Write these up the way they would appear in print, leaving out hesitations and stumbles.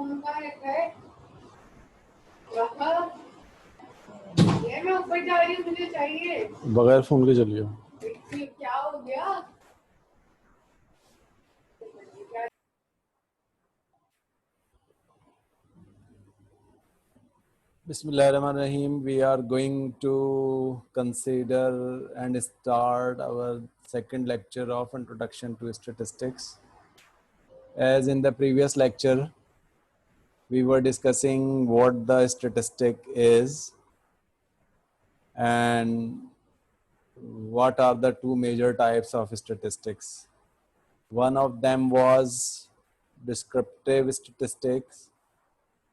Phone कहाँ रखा है? वहाँ ये मैं ऊपर जा रही हूँ, मुझे चाहिए। बगैर फोन के चलिए। क्या हो गया? Bismillahirrahmanirrahim. We are going to consider and start our second lecture of Introduction to Statistics. As in the previous lecture, we were discussing what the statistic is and what are the two major types of statistics. One of them was descriptive statistics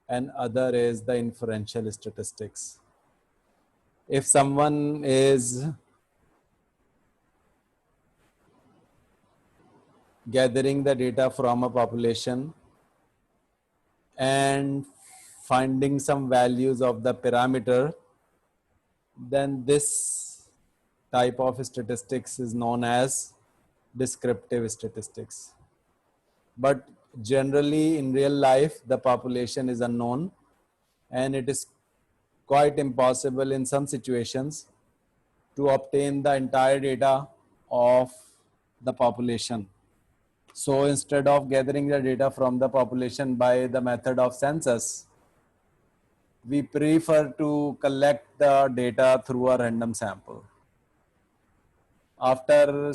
and other is the inferential statistics. If someone is gathering the data from a population and finding some values of the parameter, then this type of statistics is known as descriptive statistics. But generally in real life, the population is unknown and it is quite impossible in some situations to obtain the entire data of the population. So instead of gathering the data from the population by the method of census, we prefer to collect the data through a random sample. After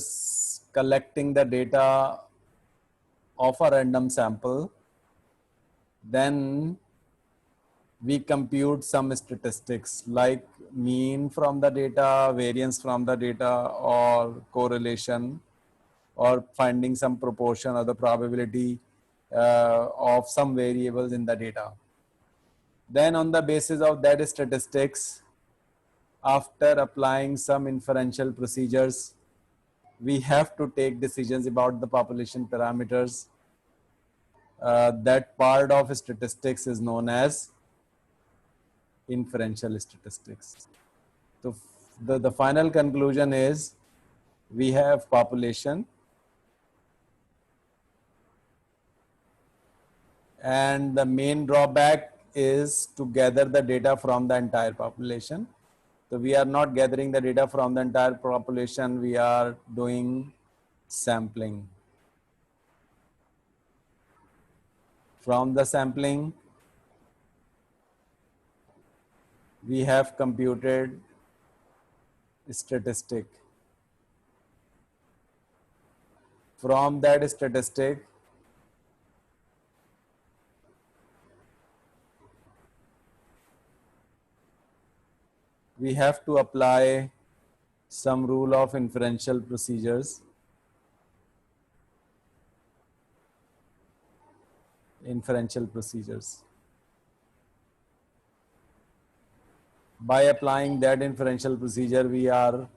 collecting the data of a random sample, then we compute some statistics like mean from the data, variance from the data, or correlation, or finding some proportion or the probability of some variables in the data. Then on the basis of that statistics, after applying some inferential procedures, we have to take decisions about the population parameters. That part of statistics is known as inferential statistics. So the final conclusion is we have population and the main drawback is to gather the data from the entire population. So we are not gathering the data from the entire population, we are doing sampling. From the sampling, we have computed statistic. From that statistic, we have to apply some rule of inferential procedures. By applying that inferential procedure, we are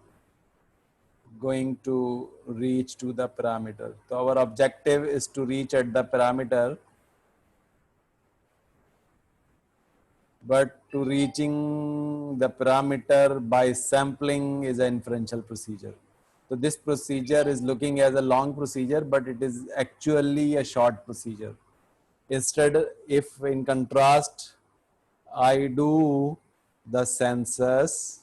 going to reach to the parameter. So our objective is to reach at the parameter, but to reaching the parameter by sampling is an inferential procedure. So this procedure is looking as a long procedure, but it is actually a short procedure. Instead, if in contrast, I do the census,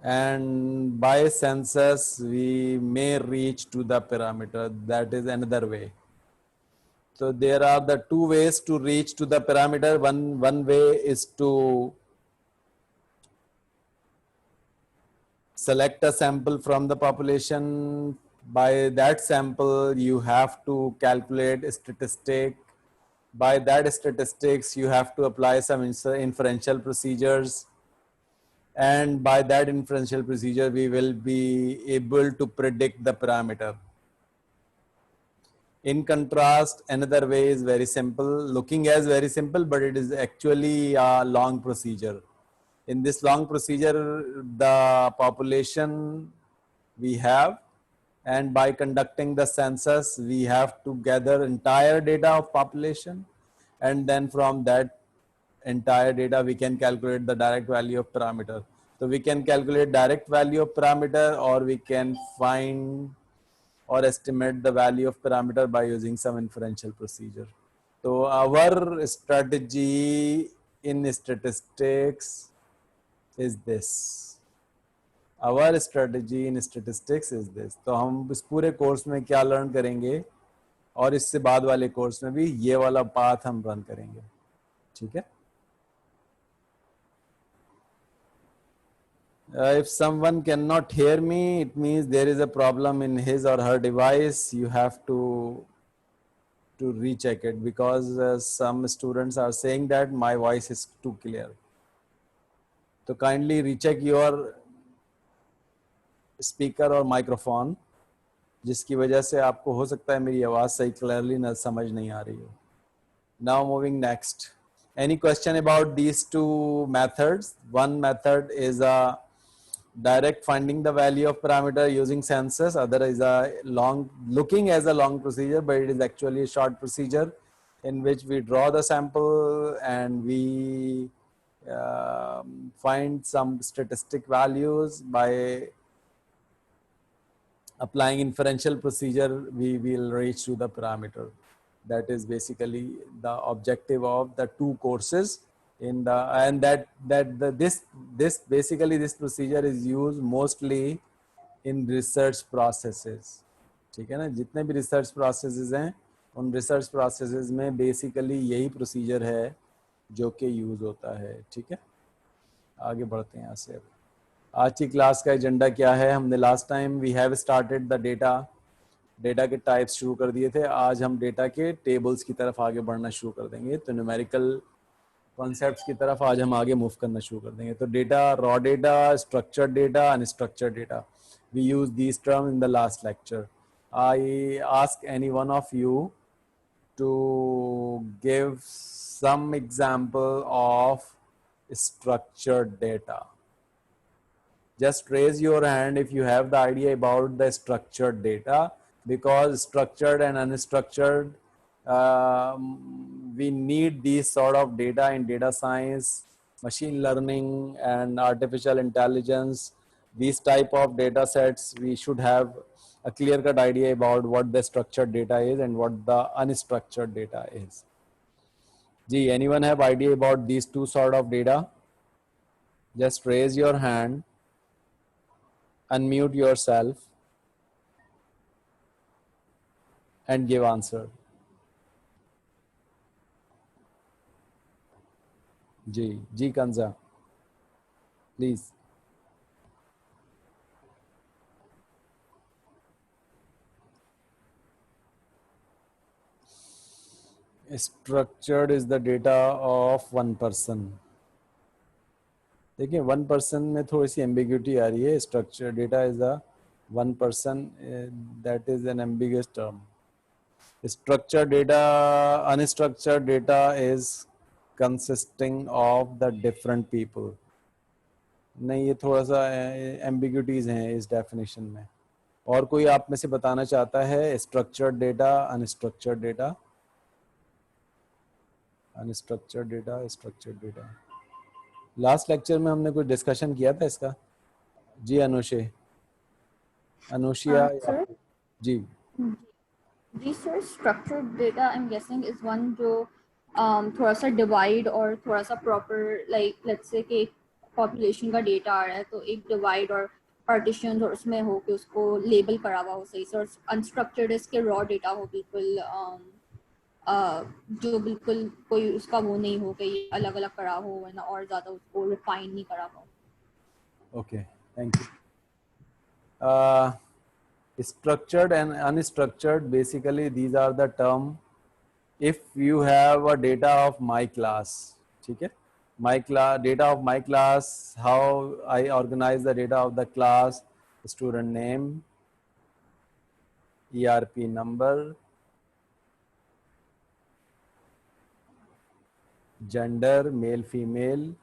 and by census we may reach to the parameter. That is another way. So there are the two ways to reach to the parameter. One way is to select a sample from the population. By that sample, you have to calculate a statistic. By that statistics, you have to apply some inferential procedures. And by that inferential procedure, we will be able to predict the parameter. In contrast, another way is very simple, looking as very simple, but it is actually a long procedure. In this long procedure, the population we have, and by conducting the census, we have to gather entire data of population, and then from that entire data, we can calculate the direct value of parameter. So we can calculate direct value of parameter, or we can find or estimate the value of parameter by using some inferential procedure. So our strategy in statistics is this. Our strategy in statistics is this. तो हम इस पूरे course में क्या learn करेंगे और इससे बाद वाले कोर्स में भी ये वाला पाथ हम रन करेंगे, ठीक है? If someone cannot hear me, it means there is a problem in his or her device. You have to recheck it, because some students are saying that my voice is too clear. So kindly recheck your speaker or microphone, जिसकी वजह से आपको हो सकता है मेरी आवाज सही क्लियरली न समझ नहीं आ रही हो. Now moving next. Any question about these two methods? One method is a direct finding the value of parameter using census. Other is a long, looking as a long procedure, but it is actually a short procedure in which we draw the sample and we find some statistic values. By applying inferential procedure, we will reach to the parameter. That is basically the objective of the two courses in the, and this basically this procedure is used mostly in research processes. ठीक है ना, जितने भी research processes हैं उन research processes में basically यही procedure है जो कि यूज होता है, ठीक है? आगे बढ़ते हैं यहाँ से. अब आज की क्लास का एजेंडा क्या है? हमने last time we have started the data के टाइप्स शुरू कर दिए थे. आज हम डेटा के टेबल्स की तरफ आगे बढ़ना शुरू कर देंगे. तो न्यूमेरिकल कॉन्सेप्ट्स की तरफ आज हम आगे मूव करना शुरू कर देंगे. तो data, raw data, structured data, unstructured data, we use these term in the last lecture. I ask any one of you to give some example of structured data. Just raise your hand if you have the idea about the structured data, because structured and unstructured, we need these sort of data in data science, machine learning and artificial intelligence. These type of data sets, we should have a clear-cut idea about what the structured data is and what the unstructured data is. Gee, anyone have idea about these two sort of data? Just raise your hand, unmute yourself and give answer. Ji Kanza, please. Structured is the data of one person. देखिए, one person में थोड़ी सी ambiguity आ रही है. Structure data is a one person, that is an ambiguous term. Structure data, unstructured data is consisting of the different people. नहीं, ये थोड़ा सा ambiguities हैं इस डेफिनेशन में. और कोई आप में से बताना चाहता है structured data, unstructured data? Unstructured data, structured data. Last lecture में हमने कुछ डिस्कशन किया था इसका. जी अनुशिया जी. जी sir, structured data I am guessing is one जो थोड़ा सा डिवाइड और थोड़ा सा प्रॉपर, लाइक लेट्स से कि पॉपुलेशन का डेटा आ रहा है तो एक डिवाइड और पार्टीशन और उसमें हो कि उसको लेबल करा हुआ हो सही से. और अनस्ट्रक्चर्ड इसके रॉ डेटा हो बिल्कुल जो बिल्कुल कोई उसका वो नहीं हो कि अलग अलग करा हो ना, और ज़्यादा उसको रिफाइन नहीं करा हो. Okay, thank you. Structured and unstructured, basically these are the term. If you have a data of my class, ठीक है, my class, data of my class, how I organize the data of the class: student name, ERP number, gender male female,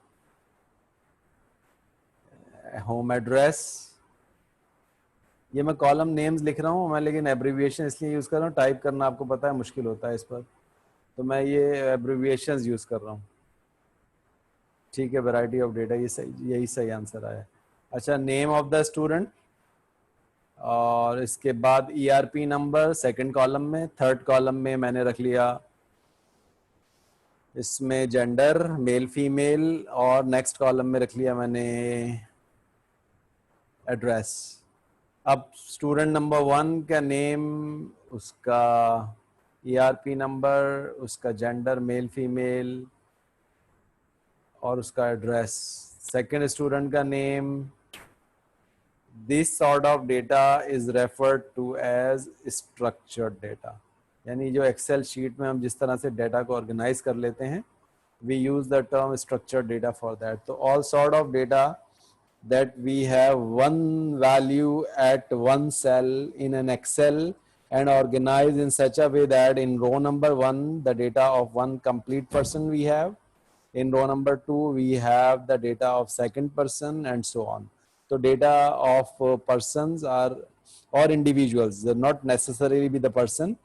home address. ये मैं column names लिख रहा हूँ मैं, लेकिन abbreviation इसलिए यूज कर रहा हूँ, टाइप करना आपको पता है मुश्किल होता है इस पर, तो मैं ये एब्रिविएशंस यूज कर रहा हूँ. ठीक है, वैरायटी ऑफ डेटा, ये सही, यही सही आंसर आया. अच्छा, नेम ऑफ द स्टूडेंट, और इसके बाद ERP नंबर सेकंड कॉलम में, थर्ड कॉलम में मैंने रख लिया इसमें जेंडर मेल फीमेल, और नेक्स्ट कॉलम में रख लिया मैंने एड्रेस। अब स्टूडेंट नंबर 1 का नेम, उसका ERP नंबर, उसका जेंडर मेल फीमेल और उसका एड्रेस। सेकंड स्टूडेंट का name, this sort of data is referred to as structured data. यानी जो एक्सेल शीट में हम जिस तरह से डेटा को ऑर्गेनाइज कर लेते हैं, we use the term structured data for that. So all sort of data that we have one value at one cell in an Excel and organized in such a way that in row number 1 the data of one complete person we have, in row number 2 we have the data of second person, and so on. So data of persons are, or individuals, not necessarily be the person,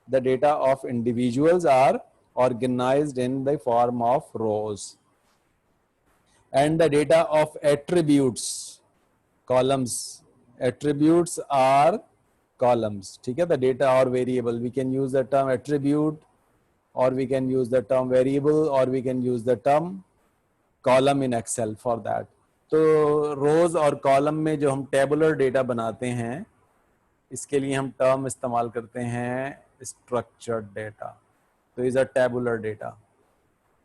the data of individuals are organized in the form of rows, and the data of attributes, columns, attributes are columns. ठीक है, the data or variable, we can use the term attribute, or we can use the term variable, or we can use the term column in Excel for that. तो rows और column में जो हम tabular data बनाते हैं, इसके लिए हम term इस्तेमाल करते हैं structured data. तो इज अ टेबुलर डेटा,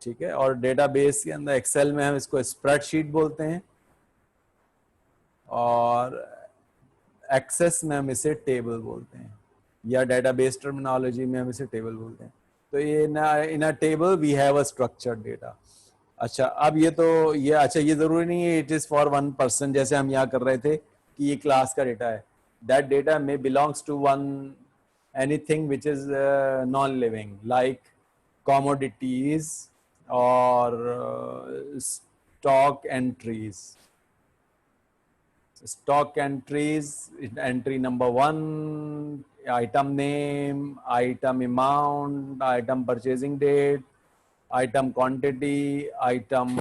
ठीक है। और डेटाबेस के अंदर एक्सेल में हम इसको स्प्रेडशीट बोलते हैं, और एक्सेस में हम इसे टेबल बोलते हैं, या डेटाबेस टर्मिनोलॉजी में हम इसे टेबल बोलते हैं। तो ये in a table we have a structured data. अच्छा, अब ये तो ये जरूरी नहीं है it is for one person, जैसे हम यहाँ कर रहे थे कि ये क्लास का डेटा है। That data may belongs to one anything which is non-living, like commodities or stock entries. Stock entries, entry number 1, item name, item amount, item purchasing date, item quantity, item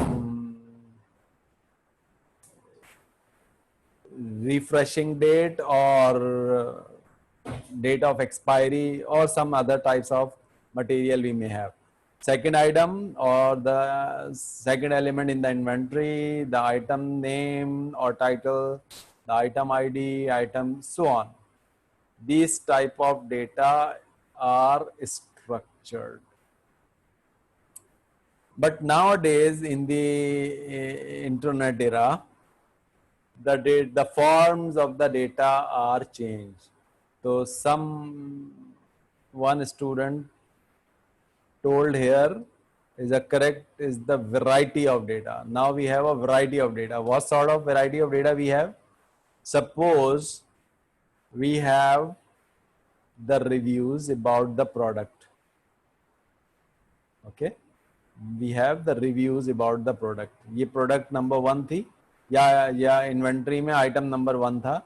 refreshing date, or date of expiry, or some other types of material we may have. Second item or the second element in the inventory, the item name or title, the item ID, item, so on. These type of data are structured. But nowadays in the internet era, the forms of the data are changed. So one student told here is the variety of data. Now we have a variety of data. What sort of variety of data we have? Suppose we have the reviews about the product. Okay, we have the reviews about the product. ये product number 1 थी, या inventory में item number 1 था।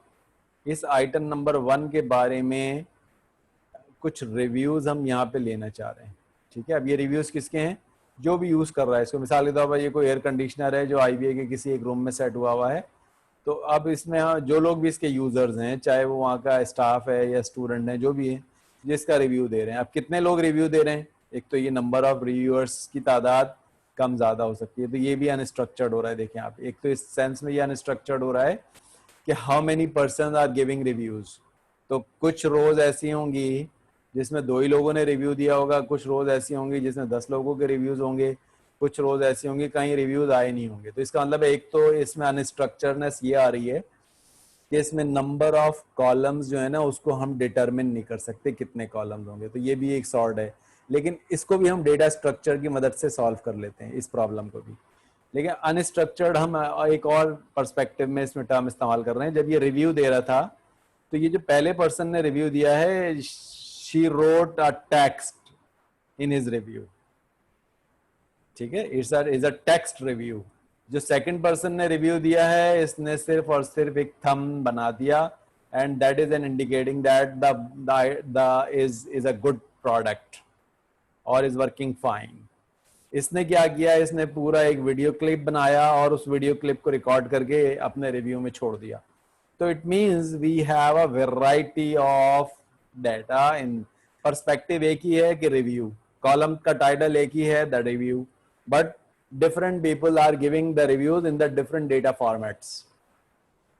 इस item number 1 के बारे में कुछ रिव्यूज हम यहाँ पे लेना चाह रहे हैं, ठीक है। अब ये रिव्यूज किसके हैं? जो भी यूज कर रहा है इसको। मिसाल के तौर पर ये कोई एयर कंडीशनर है जो IBA के किसी एक रूम में सेट हुआ है, तो अब इसमें जो लोग भी इसके यूजर्स हैं, चाहे वो वहाँ का स्टाफ है या स्टूडेंट है, जो भी है, जिसका रिव्यू दे रहे हैं। अब कितने लोग रिव्यू दे रहे हैं? एक तो ये नंबर ऑफ रिव्यूअर्स की तादाद कम ज्यादा हो सकती है, तो ये भी अनस्ट्रक्चर्ड हो रहा है। देखें आप, एक तो इस सेंस में ये अनस्ट्रक्चर्ड हो रहा है कि how many person are giving reviews. तो कुछ रोज ऐसी होंगी जिसमें 2 ही लोगों ने रिव्यू दिया होगा, कुछ रोज ऐसी होंगी जिसमें 10 लोगों के रिव्यूज होंगे, कुछ रोज ऐसी होंगी कहीं रिव्यूज आए नहीं होंगे। तो इसका मतलब एक तो इसमें अनस्ट्रक्चरनेस ये आ रही है कि इसमें नंबर ऑफ कॉलम्स जो है ना, उसको हम डिटरमिन नहीं कर सकते कितने कॉलम्स होंगे। तो ये भी एक सॉर्ट है, लेकिन इसको भी हम डेटा स्ट्रक्चर की मदद से सॉल्व कर लेते हैं, इस प्रॉब्लम को भी। लेकिन अनस्ट्रक्चर्ड हम एक और पर्सपेक्टिव में इसमें टर्म इस्तेमाल कर रहे हैं। जब ये रिव्यू दे रहा था, तो ये जो पहले पर्सन ने रिव्यू दिया है, she wrote a text in his review, ठीक है, इट्स अ टेक्स्ट रिव्यू। जो सेकंड पर्सन ने रिव्यू दिया है, इसने सिर्फ और सिर्फ एक थंब बना दिया, and that is an indicating that the is a good product और इज वर्किंग फाइन। इसने क्या किया, इसने पूरा एक वीडियो क्लिप बनाया और उस वीडियो क्लिप को रिकॉर्ड करके अपने रिव्यू में छोड़ दिया। So it means we have a variety of data in perspective एक ही है कि review, column का title एक ही है the review, but different people are giving the reviews in the different data formats.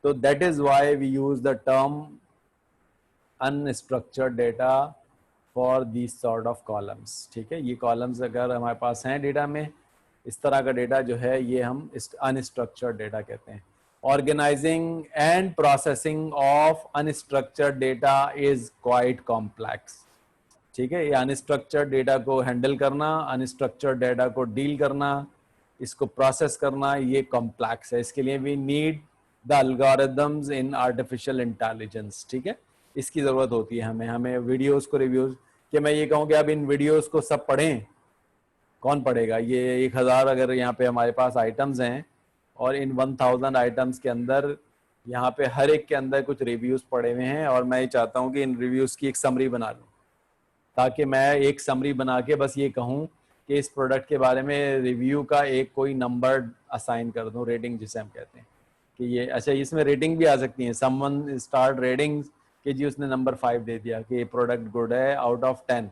So that is why we use the term unstructured data for these sort of columns. ठीक है, ये columns अगर हमारे पास हैं data में, इस तरह का डेटा जो है ये हम अनस्ट्रक्चर्ड डेटा कहते हैं. Organizing and processing of unstructured data is quite complex. ठीक है, ये अनस्ट्रक्चर्ड डेटा को हैंडल करना, अनस्ट्रक्चर्ड डेटा को डील करना, इसको प्रोसेस करना, ये कॉम्प्लेक्स है. इसके लिए we need the algorithms in artificial intelligence. ठीक है, इसकी ज़रूरत होती है हमें वीडियोस को रिव्यूज कि मैं ये कहूँ कि अब इन वीडियोस को सब पढ़ें, कौन पढ़ेगा? ये 1000 अगर यहाँ पे हमारे पास आइटम्स हैं और इन 1000 आइटम्स के अंदर यहाँ पे हर एक के अंदर कुछ रिव्यूज पड़े हुए हैं और मैं ये चाहता हूँ कि इन रिव्यूज की एक समरी बना लूँ, ताकि मैं एक समरी बना के बस ये कहूँ कि इस प्रोडक्ट के बारे में रिव्यू का एक कोई नंबर असाइन कर दूँ, रेटिंग जिसे हम कहते हैं कि ये. अच्छा, इसमें रेटिंग भी आ सकती है. समवन स्टार्ट रेटिंग कि जी उसने नंबर 5 दे दिया कि ये प्रोडक्ट गुड है आउट ऑफ 10.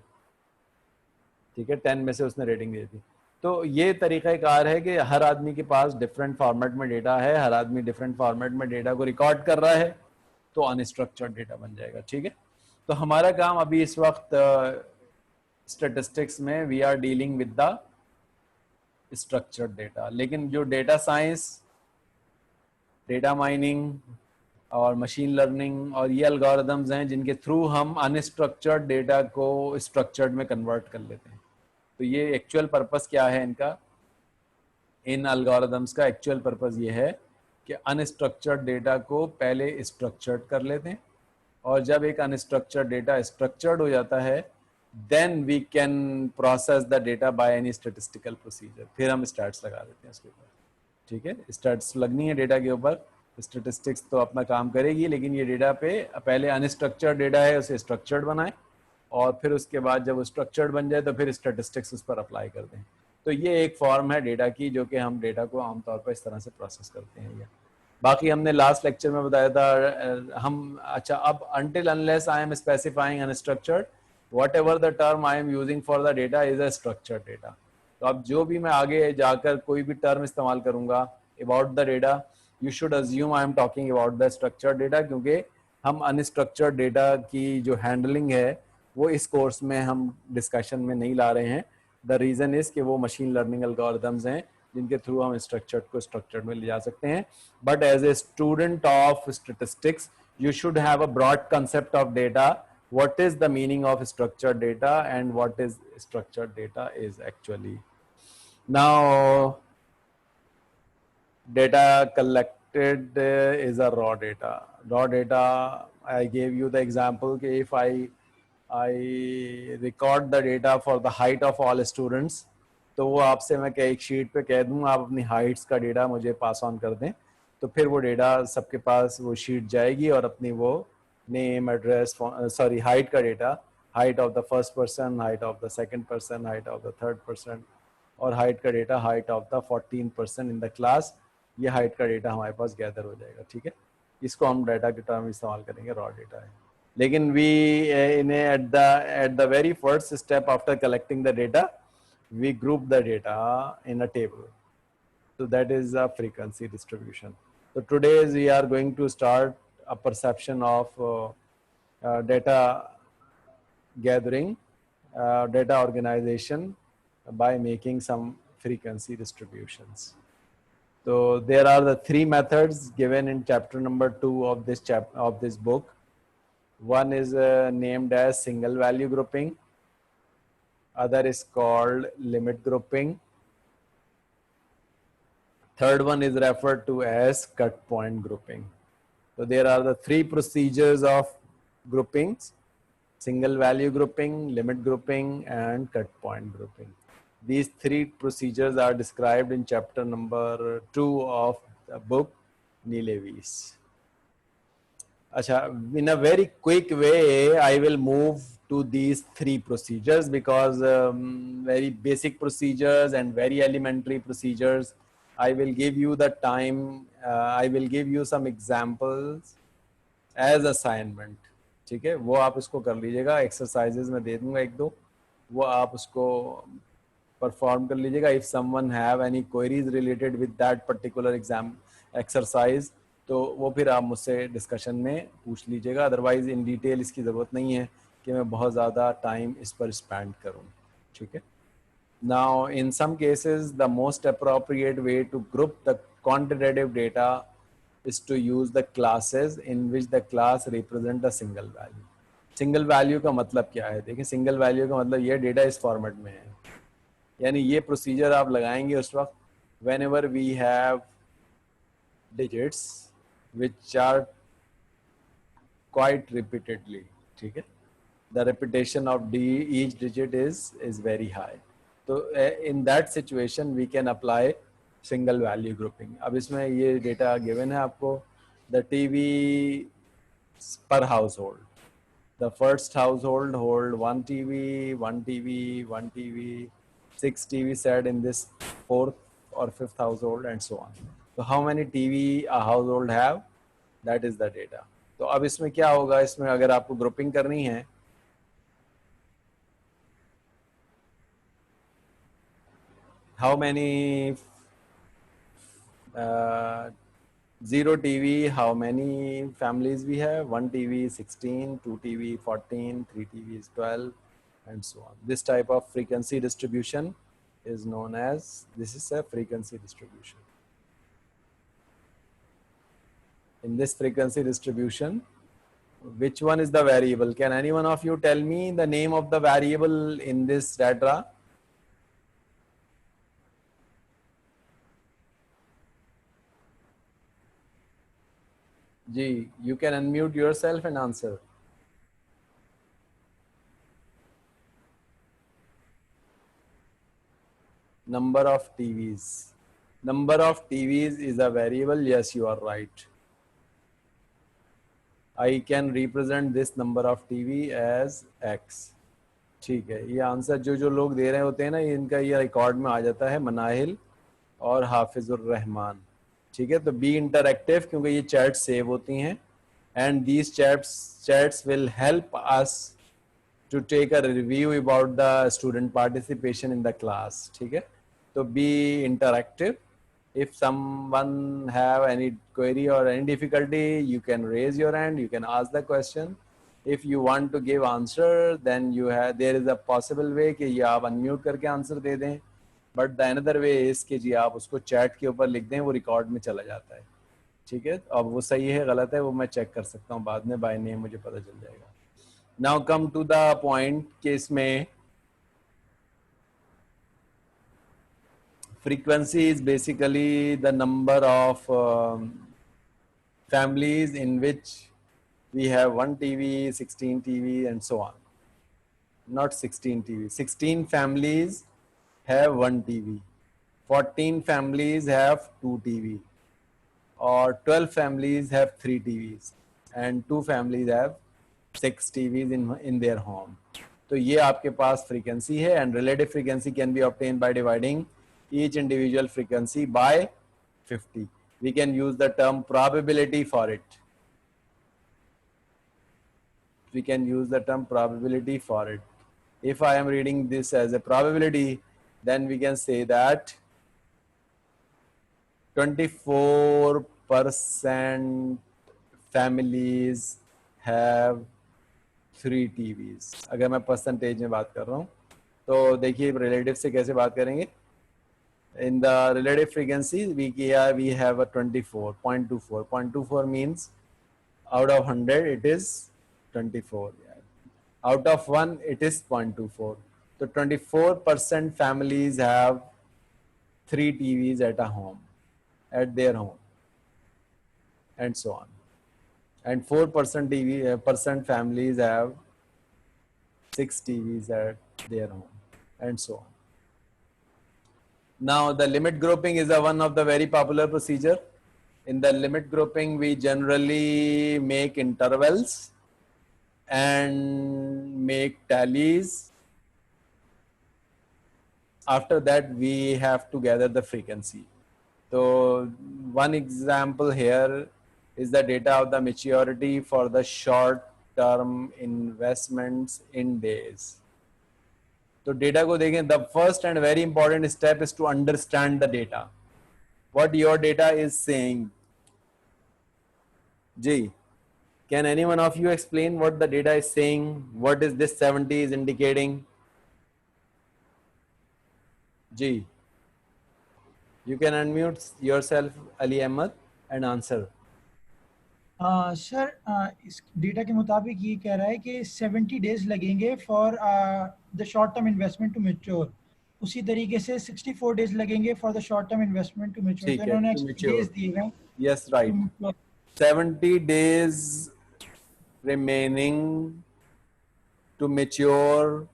ठीक है, 10 में से उसने रेटिंग दे दी. तो ये तरीक़ाकार है कि हर आदमी के पास डिफरेंट फॉर्मेट में डेटा है, हर आदमी डिफरेंट फॉर्मेट में डेटा को रिकॉर्ड कर रहा है, तो अनस्ट्रक्चर्ड डेटा बन जाएगा. ठीक है, तो हमारा काम अभी इस वक्त स्टैटिस्टिक्स में we are dealing with the structured data. लेकिन जो डेटा साइंस, डेटा माइनिंग और मशीन लर्निंग और ये एल्गोरिथम्स हैं जिनके थ्रू हम अनस्ट्रक्चर्ड डेटा को स्ट्रक्चर्ड में कन्वर्ट कर लेते हैं. तो ये एक्चुअल पर्पस क्या है इनका, इन एल्गोरिथम्स का एक्चुअल पर्पस ये है कि अनस्ट्रक्चर्ड डेटा को पहले स्ट्रक्चर्ड कर लेते हैं और जब एक अनस्ट्रक्चर्ड डेटा स्ट्रक्चर्ड हो जाता है then we can process the data by any statistical procedure. फिर हम स्टैट्स लगा देते हैं उसके ऊपर. ठीक है, स्टैट्स लगनी है डेटा के ऊपर. स्टैटिस्टिक्स तो अपना काम करेगी, लेकिन ये डेटा पे पहले अनस्ट्रक्चर्ड डेटा है उसे स्ट्रक्चर्ड बनाए और फिर उसके बाद जब वो स्ट्रक्चर्ड बन जाए तो फिर स्टैटिस्टिक्स उस पर अप्लाई कर दें. तो ये एक फॉर्म है डेटा की जो कि हम डेटा को आमतौर पर इस तरह से प्रोसेस करते हैं. बाकी हमने लास्ट लेक्चर में बताया था हम. अच्छा, अब until unless I am specifying unstructured, whatever the term I am using for the data is a structured data. तो अब जो भी मैं आगे जाकर कोई भी टर्म इस्तेमाल करूंगा about the data, you should assume I am talking about the structured data, क्योंकि हम अनस्ट्रक्चर्ड डेटा की जो हैंडलिंग है वो इस कोर्स में हम डिस्कशन में नहीं ला रहे हैं. द रीज़न इज़ कि वो मशीन लर्निंग एल्गोरिथम्स हैं जिनके थ्रू हम स्ट्रक्चर्ड को स्ट्रक्चर्ड में ले जा सकते हैं. But as a student of statistics you should have a broad concept of data. What is the meaning of structured data and what is structured data is actually. Now data collected is a raw data. Raw data, I gave you the example कि if I record the data for the height of all students, तो वो आपसे मैं एक sheet पे कह दूँ आप अपनी हाइट्स का डेटा मुझे पास ऑन कर दें, तो फिर वो डेटा सबके पास वो शीट जाएगी और अपनी वो नेम, एड्रेस, सॉरी हाइट का data, height of the first person, height of the second person, height of the third person और हाइट का data height of the 14 person in the class. ये हाइट का data हमारे पास gather हो जाएगा. ठीक है, इसको हम डाटा के टर्म इस्तेमाल करेंगे, रॉ डेटा है. लेकिन we in at the very first step after collecting the data we group the data in a table. So that is a frequency distribution. So today we are going to start a perception of data gathering, data organization by making some frequency distributions. So there are the 3 methods given in chapter number 2 of this book. One is named as single value grouping. Other is called limit grouping. Third one is referred to as cut point grouping. So there are the 3 procedures of groupings: single value grouping, limit grouping, and cut point grouping. These 3 procedures are described in chapter number 2 of the book Neelevis. Acha, in a very quick way, I will move to these 3 procedures because very basic procedures and very elementary procedures. I will give you the time, I will give you some examples as assignment, ठीक है, वो आप इसको कर लीजिएगा, exercises में दे दूंगा एक दो, वो आप उसको परफॉर्म कर लीजिएगा. If someone have any queries related with that particular exam exercise, तो वो फिर आप मुझसे डिस्कशन में पूछ लीजिएगा. अदरवाइज इन डिटेल इसकी ज़रूरत नहीं है कि मैं बहुत ज़्यादा टाइम इस पर स्पेंड करूँ. ठीक है. Now, in some cases, the most appropriate way to group the quantitative data is to use the classes in which the class represent a single value. Single value का मतलब क्या है? देखिए, single value का मतलब ये डेटा इस format में है, यानी ये प्रोसीजर आप लगाएंगे उस वक्त whenever we have digits which are quite repeatedly. ठीक है, the repetition of each digit is very high. तो in that situation we can apply single value grouping. अब इसमें ये डेटा given है आपको, the TV per household. The first household hold one TV, one TV, one TV, 6 TV set in this fourth or fifth household and so on. So how many TV a household have? That is the data. तो अब इसमें क्या होगा, इसमें अगर आपको grouping करनी है, how many zero TV, how many families we have? 1 TV 16, 2 TV 14, 3 TV is 12, and so on. This type of frequency distribution is known as, this is a frequency distribution. In this frequency distribution, which one is the variable? Can any one of you tell me the name of the variable in this data? Ji, you can unmute yourself and answer. Number of TVs. Number of TVs is a variable. Yes, you are right. I can represent this number of TV as X. ठीक है, ये answer जो लोग दे रहे होते हैं ना, इनका ये रिकॉर्ड में आ जाता है, मनाहिल और हाफिजुर रहमान. ठीक है, तो बी इंटरएक्टिव, क्योंकि ये चैट सेव होती हैं, and these chats will help us to take a review about the student participation in the class. ठीक है, तो be interactive. If someone have any query or any difficulty, you can raise your hand, you can ask the question. If you want to give answer, then there is a possible way कि ये आप unmute करके answer दे दें. But the another way is कि जी आप उसको chat के ऊपर लिख दें, वो record में चला जाता है. ठीक है, अब वो सही है गलत है वो मैं check कर सकता हूँ बाद में, by name मुझे पता चल जाएगा. Now come to the point कि इसमें frequency is basically the number of families in which we have 1 TV, 16 TV, and so on. Not 16 TV. 16 families have 1 TV. 14 families have 2 TV. Or 12 families have 3 TVs. And 2 families have 6 TVs in their home. तो ये आपके पास frequency है, and relative frequency can be obtained by dividing each individual frequency by 50. We can use the term probability for it. We can use the term probability for it. If I am reading this as a probability, then we can say that 24% families have 3 TVs. अगर मैं percentage में बात कर रहा हूँ, तो देखिए relative से कैसे बात करेंगे. In the relative frequency, we have a 24.24. 0.24 means out of 100 it is 24. Out of 1 it is 0.24. So 24% families have 3 TVs at their home, and so on. And 4% percent families have 6 TVs at their home, and so on. Now, the limit grouping is one of the very popular procedure. In the limit grouping, we generally make intervals and make tallies. After that, we have to gather the frequency. So, one example here is the data of the maturity for the short term investments in days. तो data को देखें, the first and very important step is to understand the data, what your data is saying. Ji, can any one of you explain what the data is saying? What is this 70 is indicating? Ji, you can unmute yourself, Ali Ahmed, and answer. Sir इस data के मुताबिक ये कह रहा है कि 70 days लगेंगे for the short term investment to mature, उसी तरीके से 64 डेज लगेंगे for the short term investment to mature. तो इन्होंने डेज दिए हैं। Yes, right. 70 days remaining to mature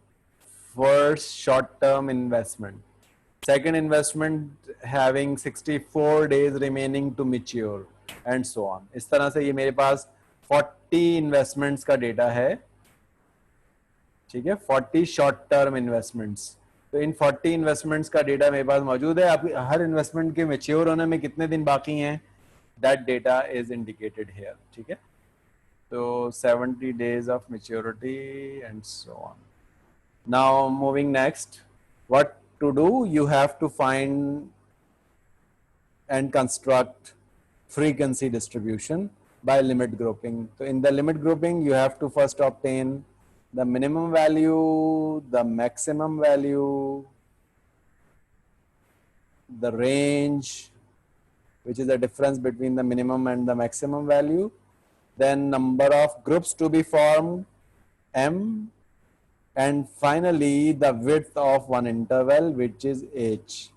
first short term investment. Second investment having 64 days remaining to mature and so on. इस तरह से ये मेरे पास 40 investments का data है, ठीक है, 40 short term investments. तो इन 40 investments का data मेरे पास मौजूद है। आप हर investment के mature होने में कितने दिन बाकी हैं, that data is indicated here, ठीक है। तो 70 days of maturity and so on. Now moving next, what to do? You have to find and construct frequency distribution by limit grouping. So in the limit grouping, you have to first obtain the minimum value, the maximum value, the range, which is the difference between the minimum and the maximum value, then number of groups to be formed, M, and finally the width of one interval, which is H,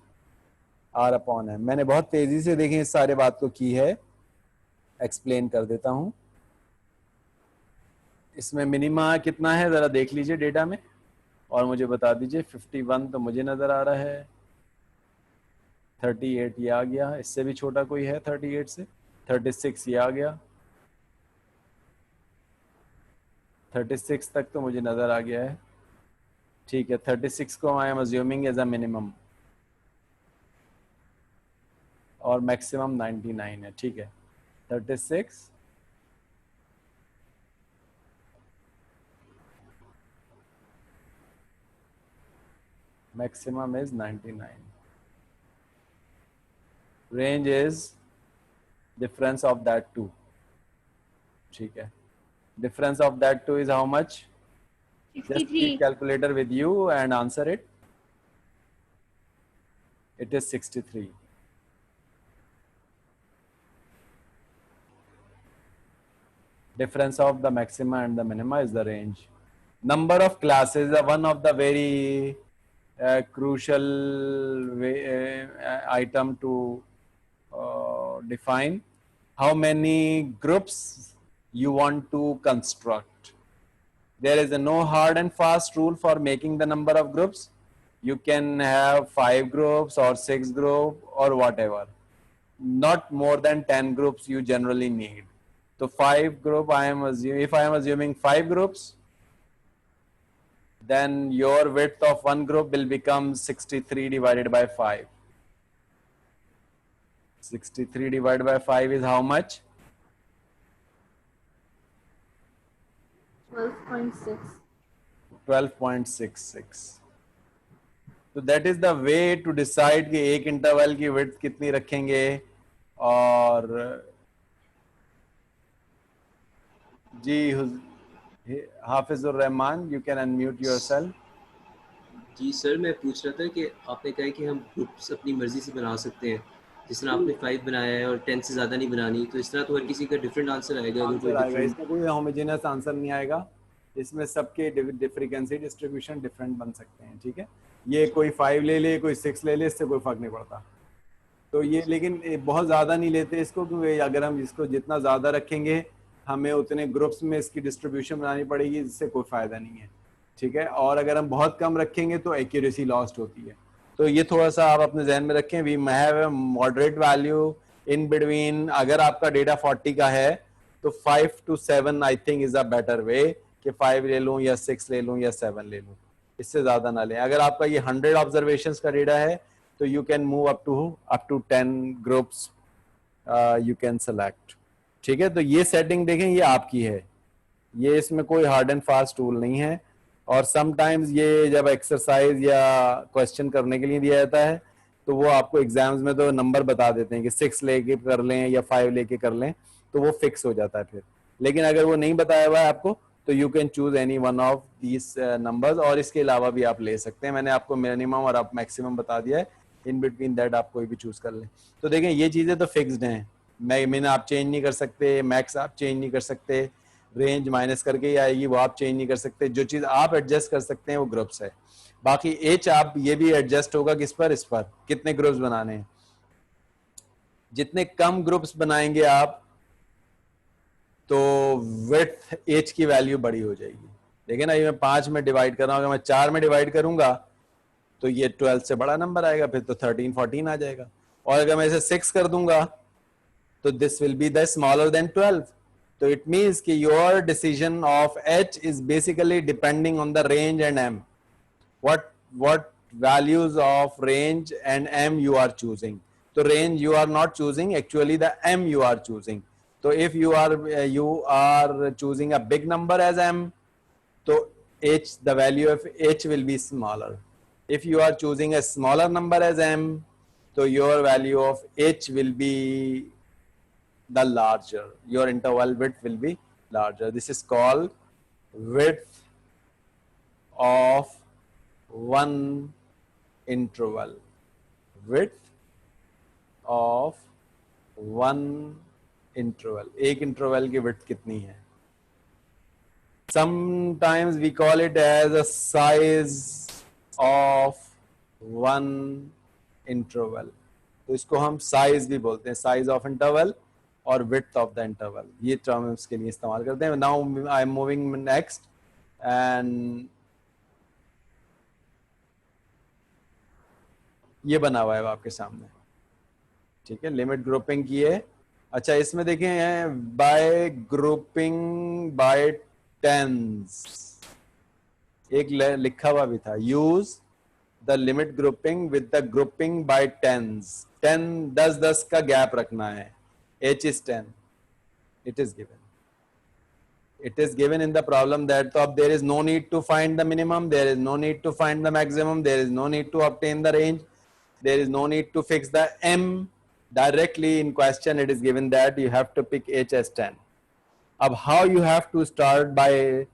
R upon M. मैंने बहुत तेजी से देखें इस सारे बात को की है, एक्सप्लेन कर देता हूं। इसमें मिनिमा कितना है जरा देख लीजिए डेटा में और मुझे बता दीजिए। 51 तो मुझे नजर आ रहा है, 38 ये आ गया, इससे भी छोटा कोई है 38 से, 36 ये आ गया, 36 तक तो मुझे नजर आ गया है, ठीक है। 36 को I am assuming as a minimum और मैक्सिमम 99 है, ठीक है। 36 maximum is 99. Range is difference of that two, ठीक है। Difference of that two is how much? 63. Just keep calculator with you and answer it. It is 63. Difference of the maxima and the minima is the range. Number of classes are one of the very crucial item to define. How many groups you want to construct? There is no hard and fast rule for making the number of groups. You can have 5 groups or 6 groups or whatever. Not more than 10 groups you generally need. So 5 group, if I am assuming 5 groups, then your width of one group will become 63 divided by 5. 63 divided by 5 is how much? 12.6. 12.66. So that is the way to decide कि एक interval की width कितनी रखेंगे। और जी Hafizur Rahman, you can unmute yourself. जी sir, मैं पूछ रहा था कि आपने कहा कि हम ग्रुप्स अपनी मर्जी से बना सकते हैं, जिस तरह आपने 5 बनाया है और 10 से ज़्यादा नहीं बनानी, तो इस तरह तो हर किसी का डिफरेंट आंसर आएगा। इसमें कोई होमोजेनियस आंसर नहीं आएगा, इसमें सबके फ्रीक्वेंसी डिस्ट्रीब्यूशन डिफरेंट बन सकते हैं, ठीक है। ये कोई 5 ले ले, कोई 6 ले ले, इससे कोई फर्क नहीं पड़ता। तो ये लेकिन बहुत ज़्यादा नहीं लेते इसको, क्योंकि अगर हम इसको जितना ज़्यादा रखेंगे हमें उतने ग्रुप्स में इसकी डिस्ट्रीब्यूशन बनानी पड़ेगी, जिससे कोई फ़ायदा नहीं है, ठीक है। और अगर हम बहुत कम रखेंगे तो एक्यूरेसी लॉस्ट होती है। तो ये थोड़ा सा आप अपने जहन में रखें। We have a moderate value in between. अगर आपका डेटा 40 का है तो 5 to 7 I think is a better way, कि 5 ले लूँ या 6 ले लूँ या 7 ले लूँ, इससे ज़्यादा ना लें। अगर आपका ये 100 ऑब्जर्वेशंस का डेटा है तो you can move up to 10 groups you can select. ठीक है, तो ये सेटिंग देखें, ये आपकी है, ये इसमें कोई हार्ड एंड फास्ट टूल नहीं है। और समटाइम्स ये जब एक्सरसाइज या क्वेश्चन करने के लिए दिया जाता है तो वो आपको एग्जाम्स में तो नंबर बता देते हैं कि 6 लेके कर लें या 5 लेके कर लें, तो वो फिक्स हो जाता है फिर। लेकिन अगर वो नहीं बताया हुआ है आपको तो you can choose any one of these numbers, और इसके अलावा भी आप ले सकते हैं। मैंने आपको मिनिमम और आप मैक्सिमम बता दिया है, इन बिटवीन दैट आप कोई भी चूज कर लें। तो देखें ये चीजें तो फिक्स्ड हैं, मिन आप चेंज नहीं कर सकते, मैक्स आप चेंज नहीं कर सकते, रेंज माइनस करके ही आएगी वो आप चेंज नहीं कर सकते। जो चीज आप एडजस्ट कर सकते हैं वो ग्रुप्स है। बाकी एच आप ये भी एडजस्ट होगा किस पर, इस पर कितने ग्रुप्स बनाने हैं। जितने कम ग्रुप्स बनाएंगे आप तो विड्थ एच की वैल्यू बड़ी हो जाएगी। देखिए ना, ये मैं 5 में डिवाइड कर रहा हूँ, अगर मैं 4 में डिवाइड करूंगा तो ये 12 से बड़ा नंबर आएगा, फिर तो 13 14 आ जाएगा। और अगर मैं इसे 6 कर दूंगा तो this will be the smaller than 12। तो इट मीन्स कि your decision of h is basically depending on the range and m, what values of range and m you are choosing. So range you are not choosing, actually the m you are choosing. So if you are choosing a big number as m, so h, the value of h will be smaller. If you are choosing a smaller number as m, so your value of h will be the larger, your interval width will be larger. This is called width of one interval, width of one interval. एक interval की width कितनी है? Sometimes we call it as a size of one interval. तो इसको हम size भी बोलते हैं, size of interval और width of the interval, ये टर्म्स के लिए इस्तेमाल करते हैं। Now I am moving next, and ये बना हुआ है आपके सामने, ठीक है, लिमिट ग्रुपिंग की है। अच्छा, इसमें देखें बाय ग्रुपिंग बाय टेंस, एक लिखा हुआ भी था, use the limit grouping with the grouping by tens. 10 का गैप रखना है, h is 10, it is given. It is given in the problem that there is no need to find the minimum, there is no need to find the maximum, there is no need to obtain the range, there is no need to fix the m. Directly in question it is given that you have to pick h as 10. Ab how you have to start by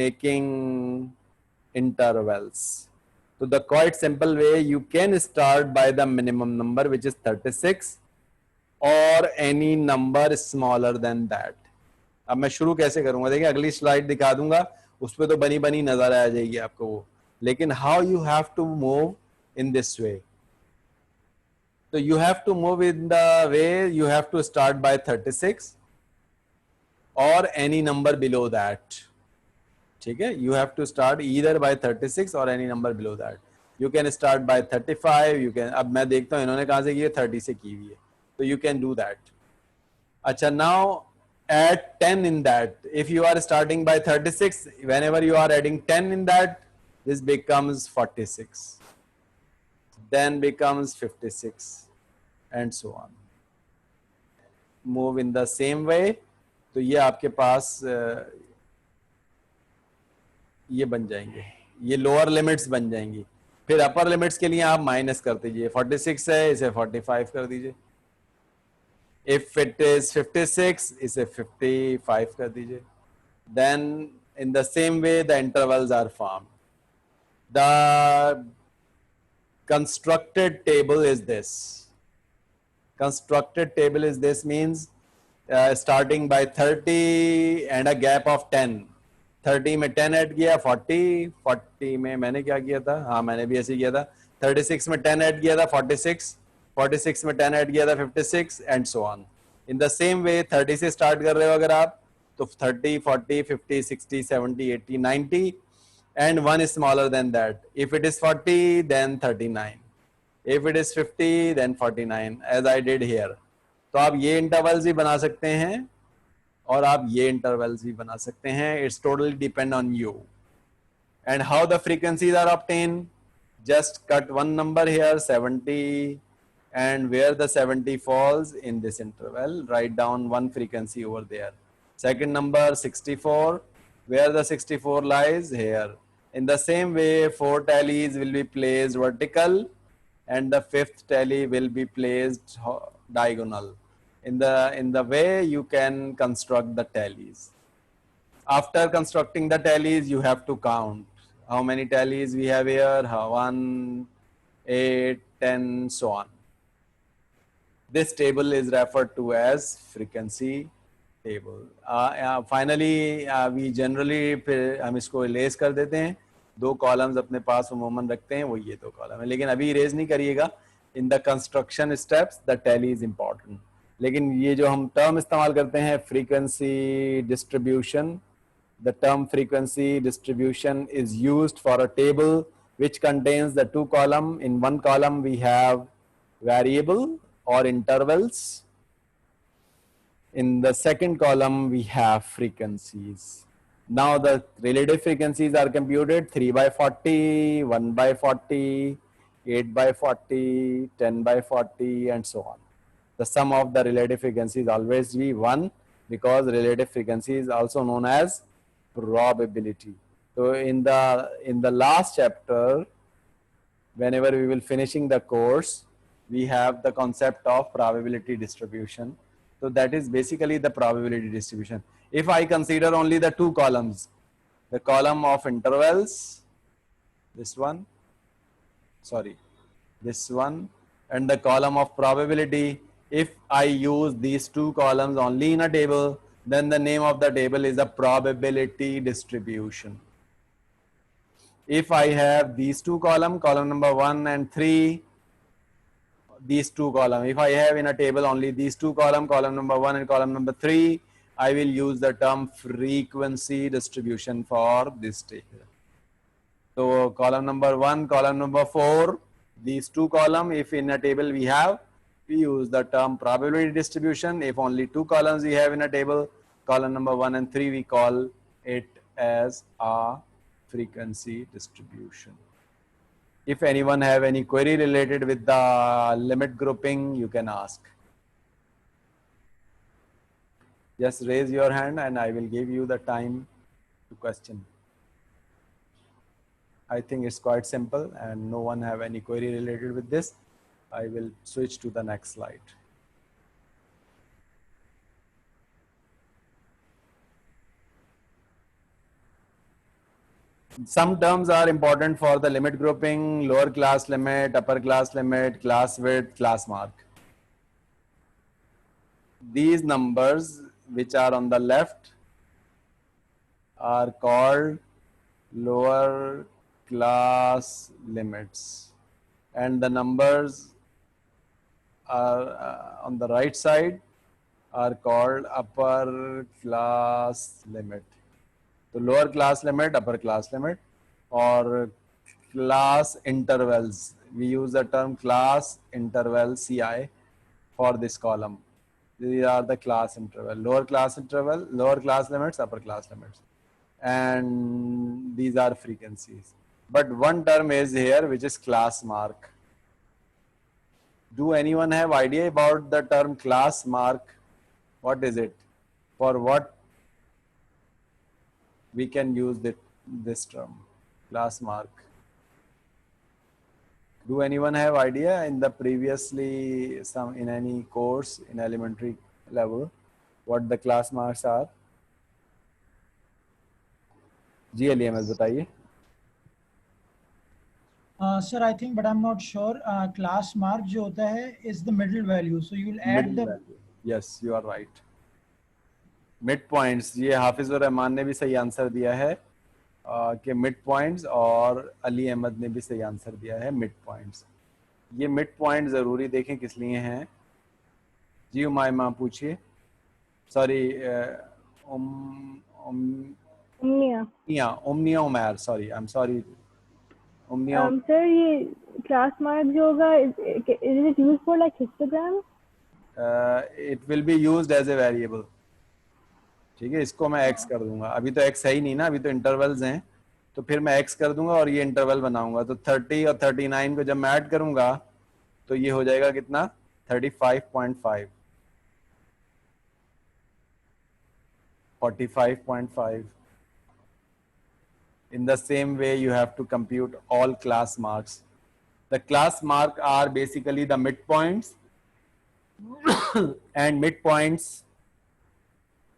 making intervals. So the quite simple way, you can start by the minimum number which is 36 or any number smaller than that. अब मैं शुरू कैसे करूंगा, देखिए अगली slide दिखा दूंगा, उस पर तो बनी बनी नजर आ जाएगी आपको वो, लेकिन how you have to move in this way. तो you have to move in the way, you have to start by 36 or any number below that. ठीक है, you have to start either by 36 or any number below that. You can start by 35, you can, अब मैं देखता हूँ इन्होंने कहाँ से की है, 30 से की हुई है, तो you can do that. अच्छा, now add 10 in that. If you are starting by 36, whenever you are adding 10 in that, this becomes 46, then becomes 56 and so on. Move in the same way. तो ये आपके पास ये बन जाएंगे, ये lower limits बन जाएंगी. फिर अपर लिमिट्स के लिए आप माइनस कर दीजिए. 46 है, इसे 45 कर दीजिए. If it is 56, इसे 55 कर दीजिए. Then in the same way the intervals are formed. The constructed table is this. Constructed table is this means starting by 30 and a gap of 10. 30 में 10 ऐड किया, 40 में मैंने क्या किया था, हाँ मैंने भी ऐसे किया था. 36 में 10 ऐड किया था, 46 में 10 ऐड किया था, 56 and so on. In the same way 30 से स्टार्ट कर रहे हो अगर आप, तो 30, 40, 50, 60, 70, 80, 90 and one is smaller than that. If it is 40 then 39, if it is 50 then 49 as I did here. तो आप ये इंटरवल्स भी बना सकते हैं और आप ये इंटरवल्स भी बना सकते हैं. It's totally depend on you. And how the frequencies are obtain, just cut one number here 70 and where the 70 falls in this interval, write down one frequency over there. Second number 64, where the 64 lies here. In the same way, 4 tallies will be placed vertical and the 5th tally will be placed diagonal. In the way you can construct the tallies. After constructing the tallies, you have to count how many tallies we have here, 1, 8, 10, so on. This table is referred to as frequency table. Finally, we generally फिर हम इसको erase कर देते हैं. 2 columns अपने पास उमूमन रखते हैं, वो ये 2 column है. लेकिन अभी erase नहीं करिएगा. In the construction steps, the tally is important. लेकिन ये जो हम term इस्तेमाल करते हैं, frequency distribution, the term frequency distribution is used for a table which contains the 2 column. In one column we have variable or intervals. In the second column we have frequencies. Now the relative frequencies are computed: 3 by 40, 1 by 40, 8 by 40, 10 by 40, and so on. The sum of the relative frequencies always be 1, because relative frequency is also known as probability. So in the last chapter, whenever we will finishing the course, we have the concept of probability distribution. So that is basically the probability distribution. If I consider only the 2 columns, the column of intervals, this one, and the column of probability, if I use these 2 columns only in a table, then the name of the table is a probability distribution. If I have these 2 columns, column number 1 and 3, these 2 columns, if I have in a table only these 2 columns, column number 1 and column number 3, I will use the term frequency distribution for this table. So column number 1, column number 4, these 2 columns, if in a table we have, we use the term probability distribution. If only 2 columns we have in a table, column number 1 and 3, we call it as a frequency distribution. If anyone have any query related with the limit grouping, you can ask. Just raise your hand and I will give you the time to question. I think it's quite simple and no one have any query related with this. I will switch to the next slide. Some terms are important for the limit grouping: lower class limit, upper class limit, class width, class mark. These numbers which are on the left are called lower class limits, and the numbers are on the right side are called upper class limit. So lower class limit, upper class limit, or class intervals. We use the term class interval CI for this column. These are the class interval, lower class limits, upper class limits, and these are frequencies. But one term is here which is class mark. Do anyone have idea about the term class mark? What is it? For what we can use this term, class mark? Do anyone have idea in the previously in any course in elementary level what the class marks are? Ji LMS बताइए. Sir, I think, but I'm not sure. Class mark जो होता है is the middle value, so you will add the value. Yes, you are right. Mid points, ये हाफिजुर रहमान ने भी सही answer दिया है कि मिड पॉइंट्स, और अली अहमद ने भी सही आंसर दिया है मिड पॉइंट्स. ये मिड पॉइंट जरूरी देखें किस लिए हैं. जी उमायमा पूछिए. Sorry Umniya Umair, sorry, I am sorry. Umniya sir, ये क्लास मार्क जो होगा, is it used for like histogram? It will be used as a variable. ठीक है, इसको मैं x कर दूंगा. अभी तो x है ही नहीं ना, अभी तो इंटरवल्स हैं, तो फिर मैं x कर दूंगा और ये इंटरवल बनाऊंगा. तो 30 और 39 को जब मैं ऐड करूंगा तो ये हो जाएगा कितना 35.5 45.5. In the same way, you have to compute all class marks. The class mark are basically the midpoints and midpoints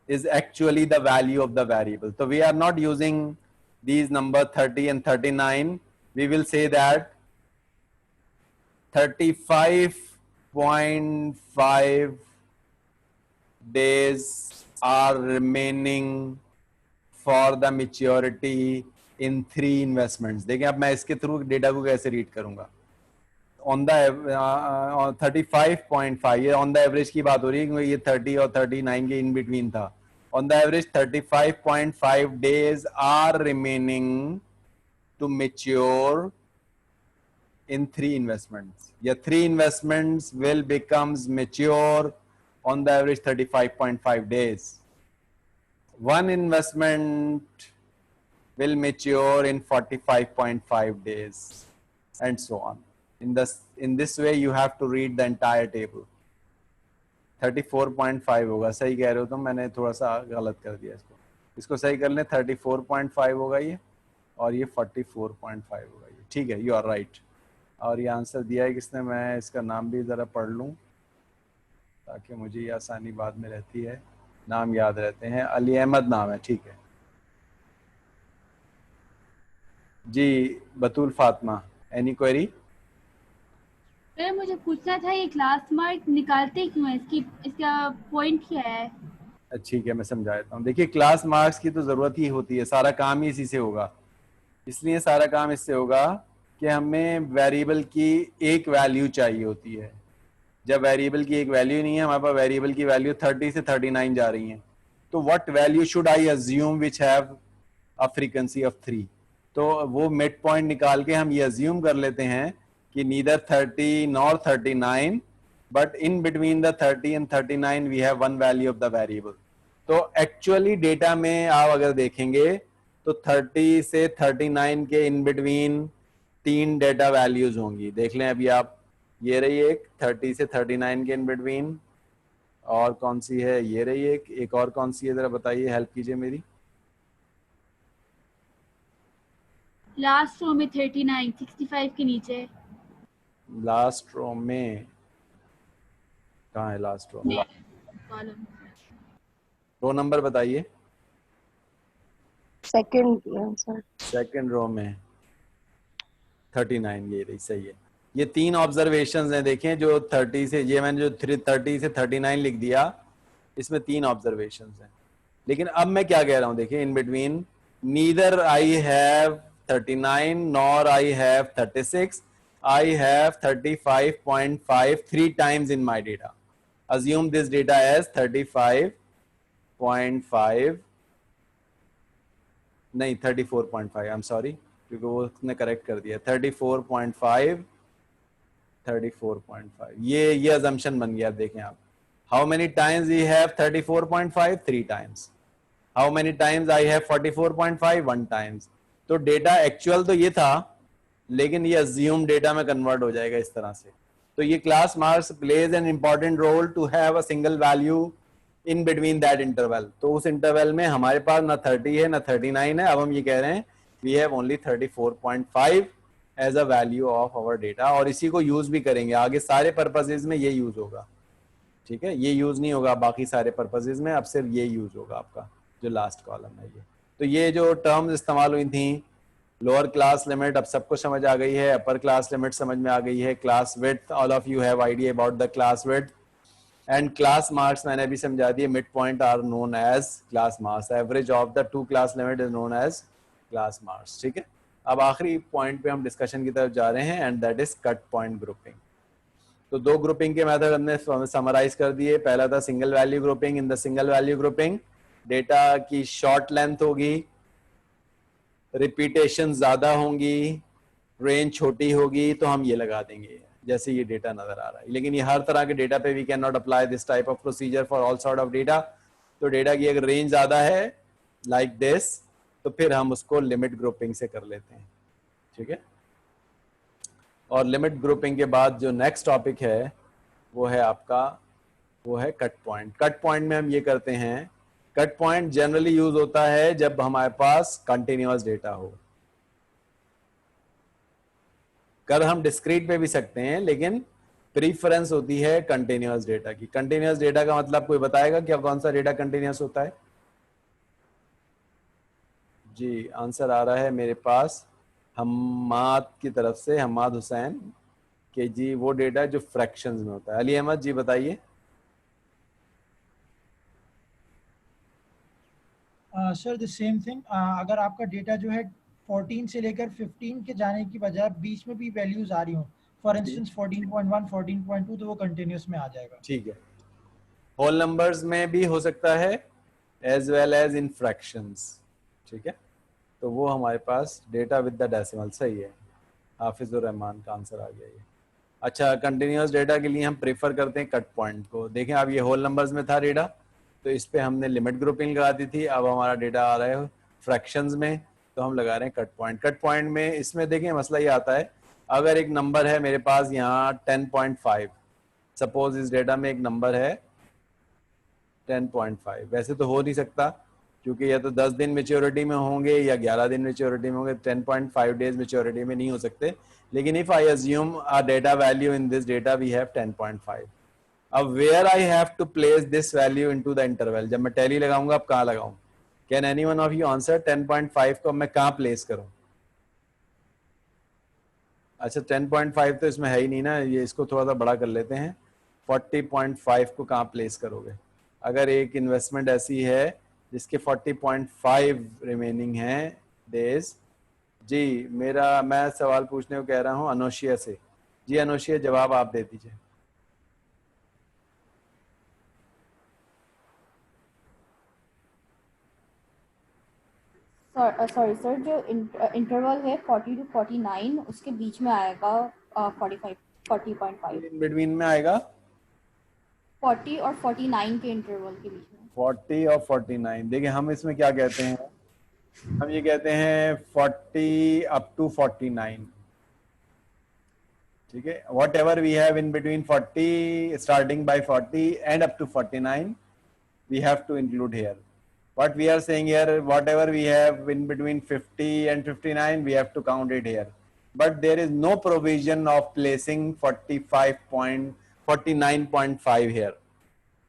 is actually the value of the variable. So we are not using these number 30 and 39. We will say that 35.5 days are remaining for the maturity in 3 investments. देखिए अब मैं इसके through data को कैसे read करूंगा. On the 35.5 ये on the average की बात हो रही है क्योंकि ये 30 और 39 के इन बिटवीन था. On the average 35.5 days are remaining to mature in 3 investments. Yeah, 3 investments will becomes mature on the average 35.5 days. One investment will mature in 45.5 days and so on. In this way you have to read the entire table. 34.5 होगा. सही कह रहे हो तुम, मैंने थोड़ा सा गलत कर दिया इसको सही कर लें. 34.5 होगा ये और ये 44.5 होगा ये. ठीक है, यू आर राइट. और ये आंसर दिया है किसने, मैं इसका नाम भी ज़रा पढ़ लूँ ताकि मुझे ये आसानी बाद में रहती है. नाम याद रहते हैं. अली अहमद नाम है. ठीक है जी. बतूल फातिमा, एनी क्वेरी? सर मुझे पूछना था ये क्लास मार्क निकालते क्यों है, इसका पॉइंट क्या है? ठीक है, मैं समझा देता हूँ. देखिए क्लास मार्क्स की तो ज़रूरत ही होती है, सारा काम ही इसी से होगा. इसलिए सारा काम इससे होगा कि हमें वेरिएबल की एक वैल्यू चाहिए होती है. जब वेरिएबल की एक वैल्यू नहीं है, हमारे पास वेरिएबल की वैल्यू 30 से 39 जा रही है, तो what value should I assume which have a frequency of 3. तो वो मिड पॉइंट निकाल के हम ये अज्यूम कर लेते हैं कि neither 30 nor 39 but in between the 30 and 39 we have one value of the variable. तो एक्चुअली डेटा में आप अगर देखेंगे तो 30 से 39 के इन बिटवीन 3 डेटा वैल्यूज होंगी. देख लें अभी आप, ये रही एक 30 से 39 के इन बिटवीन, और कौन सी है, ये रही एक और कौन सी है, जरा बताइए, हेल्प कीजिए मेरी. लास्ट रो में 39 65 के नीचे. लास्ट रो में कहाँ है? लास्ट रो में कॉलम रो नंबर बताइए. सेकंड रो में 39 ये रही. सही है. ये 3 ऑब्जर्वेशंस हैं. देखें जो 30 से, ये मैंने जो 30 से 39 लिख दिया, इसमें 3 ऑब्जर्वेशंस हैं. लेकिन अब मैं क्या कह रहा हूं, देखिए in between neither I have 39 nor I have 36. I have 35.5 3 times in my data. Assume this data as 35.5 नहीं 34.5. I'm sorry क्योंकि वो उसने करेक्ट कर दिया. 34.5 ये assumption बन गया. देखें आप, how many times we have 34.5? 3 times. How many times I have 44.5? 1 times. तो डेटा एक्चुअल तो ये था, लेकिन ये अज्यूम डेटा में कन्वर्ट हो जाएगा इस तरह से. तो ये class marks plays an important role to have a single value in between that interval. तो उस इंटरवल में हमारे पास ना 30 है ना 39 है. अब हम ये कह रहे हैं we have only 34.5 as a value of our data, और इसी को यूज भी करेंगे आगे सारे पर्पसेज में. ये यूज होगा. ठीक है, ये यूज नहीं होगा बाकी सारे पर्पसेज में, अब सिर्फ ये यूज होगा आपका जो लास्ट कॉलम है ये. तो ये जो टर्म्स इस्तेमाल हुई थी, लोअर क्लास लिमिट अब सबको समझ आ गई है, अपर क्लास लिमिट समझ में आ गई है, class width all of you have idea about the class width, and class marks मैंने भी समझा दिए. Mid point are known as class marks. Average of the 2 class limit is known as class marks. ठीक है, अब आखिरी point पे हम डिस्कशन की तरफ जा रहे हैं, and that is cut point grouping. तो 2 ग्रुपिंग के मेथड हमने समराइज कर दिए. पहला था single value grouping. In the single value grouping data की शॉर्ट लेंथ होगी, रिपीटेशन ज्यादा होंगी, रेंज छोटी होगी, तो हम ये लगा देंगे जैसे ये डेटा नजर आ रहा है. लेकिन ये हर तरह के डेटा पे we can not apply this type of procedure for all sort of data. तो डेटा की अगर रेंज ज्यादा है लाइक दिस, तो फिर हम उसको लिमिट ग्रुपिंग से कर लेते हैं. ठीक है, और लिमिट ग्रुपिंग के बाद जो नेक्स्ट टॉपिक है वो है आपका, वो है कट पॉइंट। कट पॉइंट में हम ये करते हैं, कट पॉइंट जनरली यूज होता है जब हमारे पास कंटिन्यूअस डेटा हो। कर हम डिस्क्रीट पे भी सकते हैं, लेकिन प्रीफरेंस होती है कंटिन्यूअस डेटा की। कंटिन्यूअस डेटा का मतलब कोई बताएगा क्या, कौन सा डेटा कंटिन्यूअस होता है? जी आंसर आ रहा है मेरे पास हम्माद की तरफ से, हम्माद हुसैन, कि जी वो डेटा जो फ्रैक्शंस में होता है। अली अहमद जी बताइए। सर द सेम थिंग, अगर आपका डेटा जो है 14 से लेकर 15 के जाने की बजाय बीच में भी वैल्यूज आ रही हो, फॉर इंस्टेंस 14.1 14.2, तो वो कंटिन्यूस में आ जाएगा। ठीक है, होल नंबर्स में भी हो सकता है as well as in fractions. ठीक है, तो वो हमारे पास डेटा विद द डेसिमल सही है। हाफिजुर रहमान का आंसर आ गया ये। अच्छा, कंटिन्यूअस डेटा के लिए हम प्रेफर करते हैं कट पॉइंट को। देखें अब ये होल नंबर्स में था डेटा, तो इस पे हमने लिमिट ग्रुपिंग लगा दी थी। अब हमारा डेटा आ रहा है फ्रैक्शंस में, तो हम लगा रहे हैं कट पॉइंट। कट पॉइंट में इसमें देखें मसला ये आता है, अगर एक नंबर है मेरे पास यहाँ 10.5, सपोज इस डेटा में एक नंबर है 10.5, वैसे तो हो नहीं सकता क्योंकि या तो 10 दिन मेच्योरिटी में होंगे या 11 दिन मेच्योरिटी में होंगे, 10.5 डेज मेच्योरिटी में नहीं हो सकते। लेकिन if I assume a data value in this data we have 10.5, अब where I have to place this value into the interval, जब मैं टैली लगाऊंगा अब कहाँ लगाऊं? Can anyone of you answer 10.5 को मैं कहाँ प्लेस करूं? अच्छा 10.5 तो इसमें है ही नहीं ना, ये इसको थोड़ा सा बड़ा कर लेते हैं। 40.5 को कहाँ प्लेस करोगे? अगर एक इन्वेस्टमेंट ऐसी है जिसके 40.5 रिमेनिंग है डेज। जी मैं सवाल पूछने को कह रहा हूँ अनोशिया से। जी अनोशिया, जवाब आप दे दीजिए। सॉरी सर, जो इंटरवल है 40 to 49, उसके बीच में आएगा 40.5। बिटवीन में आएगा 40 और 49 के इंटरवल के बीच में। 40 और 49। देखिए हम इसमें क्या कहते हैं, हम ये कहते हैं 40 अप टू 49। ठीक है, whatever we have in between 40 starting by 40 and up to 49 we have to include here. What we are saying here, whatever we have in between 50 and 59, we have to count it here. But there is no provision of placing 49.5 here.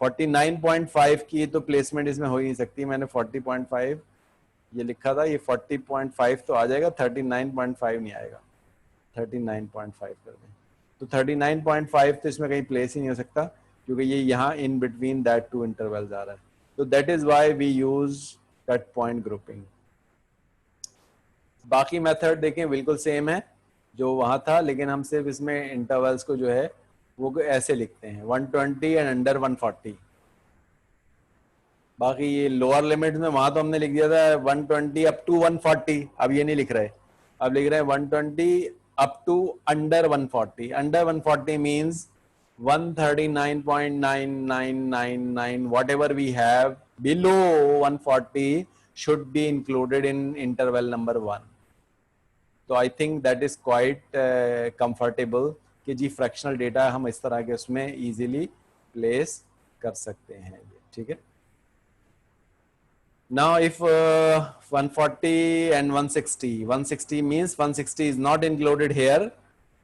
49.5 की तो placement इसमें हो ही नहीं सकती। मैंने 40.5 ये लिखा था, ये 40.5 तो आ जाएगा, 39.5 नहीं आएगा। 39.5 कर दें तो 39.5 तो इसमें कहीं प्लेस ही नहीं हो सकता क्योंकि ये यहाँ in between that two intervals आ रहा है। तो that is why we use cut point grouping. बाकी मेथड देखें बिल्कुल सेम है जो वहाँ था, लेकिन हम सिर्फ इसमें इंटरवल्स को जो है वो ऐसे लिखते हैं 120 एंड अंडर 140। बाकी ये लोअर लिमिट में वहां तो हमने लिख दिया था 120 अप टू 140, अब ये नहीं लिख रहे, अब लिख रहे हैं 120 up to under 140। Under 140 means 139.9999, whatever we have below 140 should be included in interval number 1. तो I think that is quite comfortable कि जी फ्रैक्शनल डेटा हम इस तरह के उसमें इजीली प्लेस कर सकते हैं। ठीक है, now if 140 and 160 means 160 is not included here,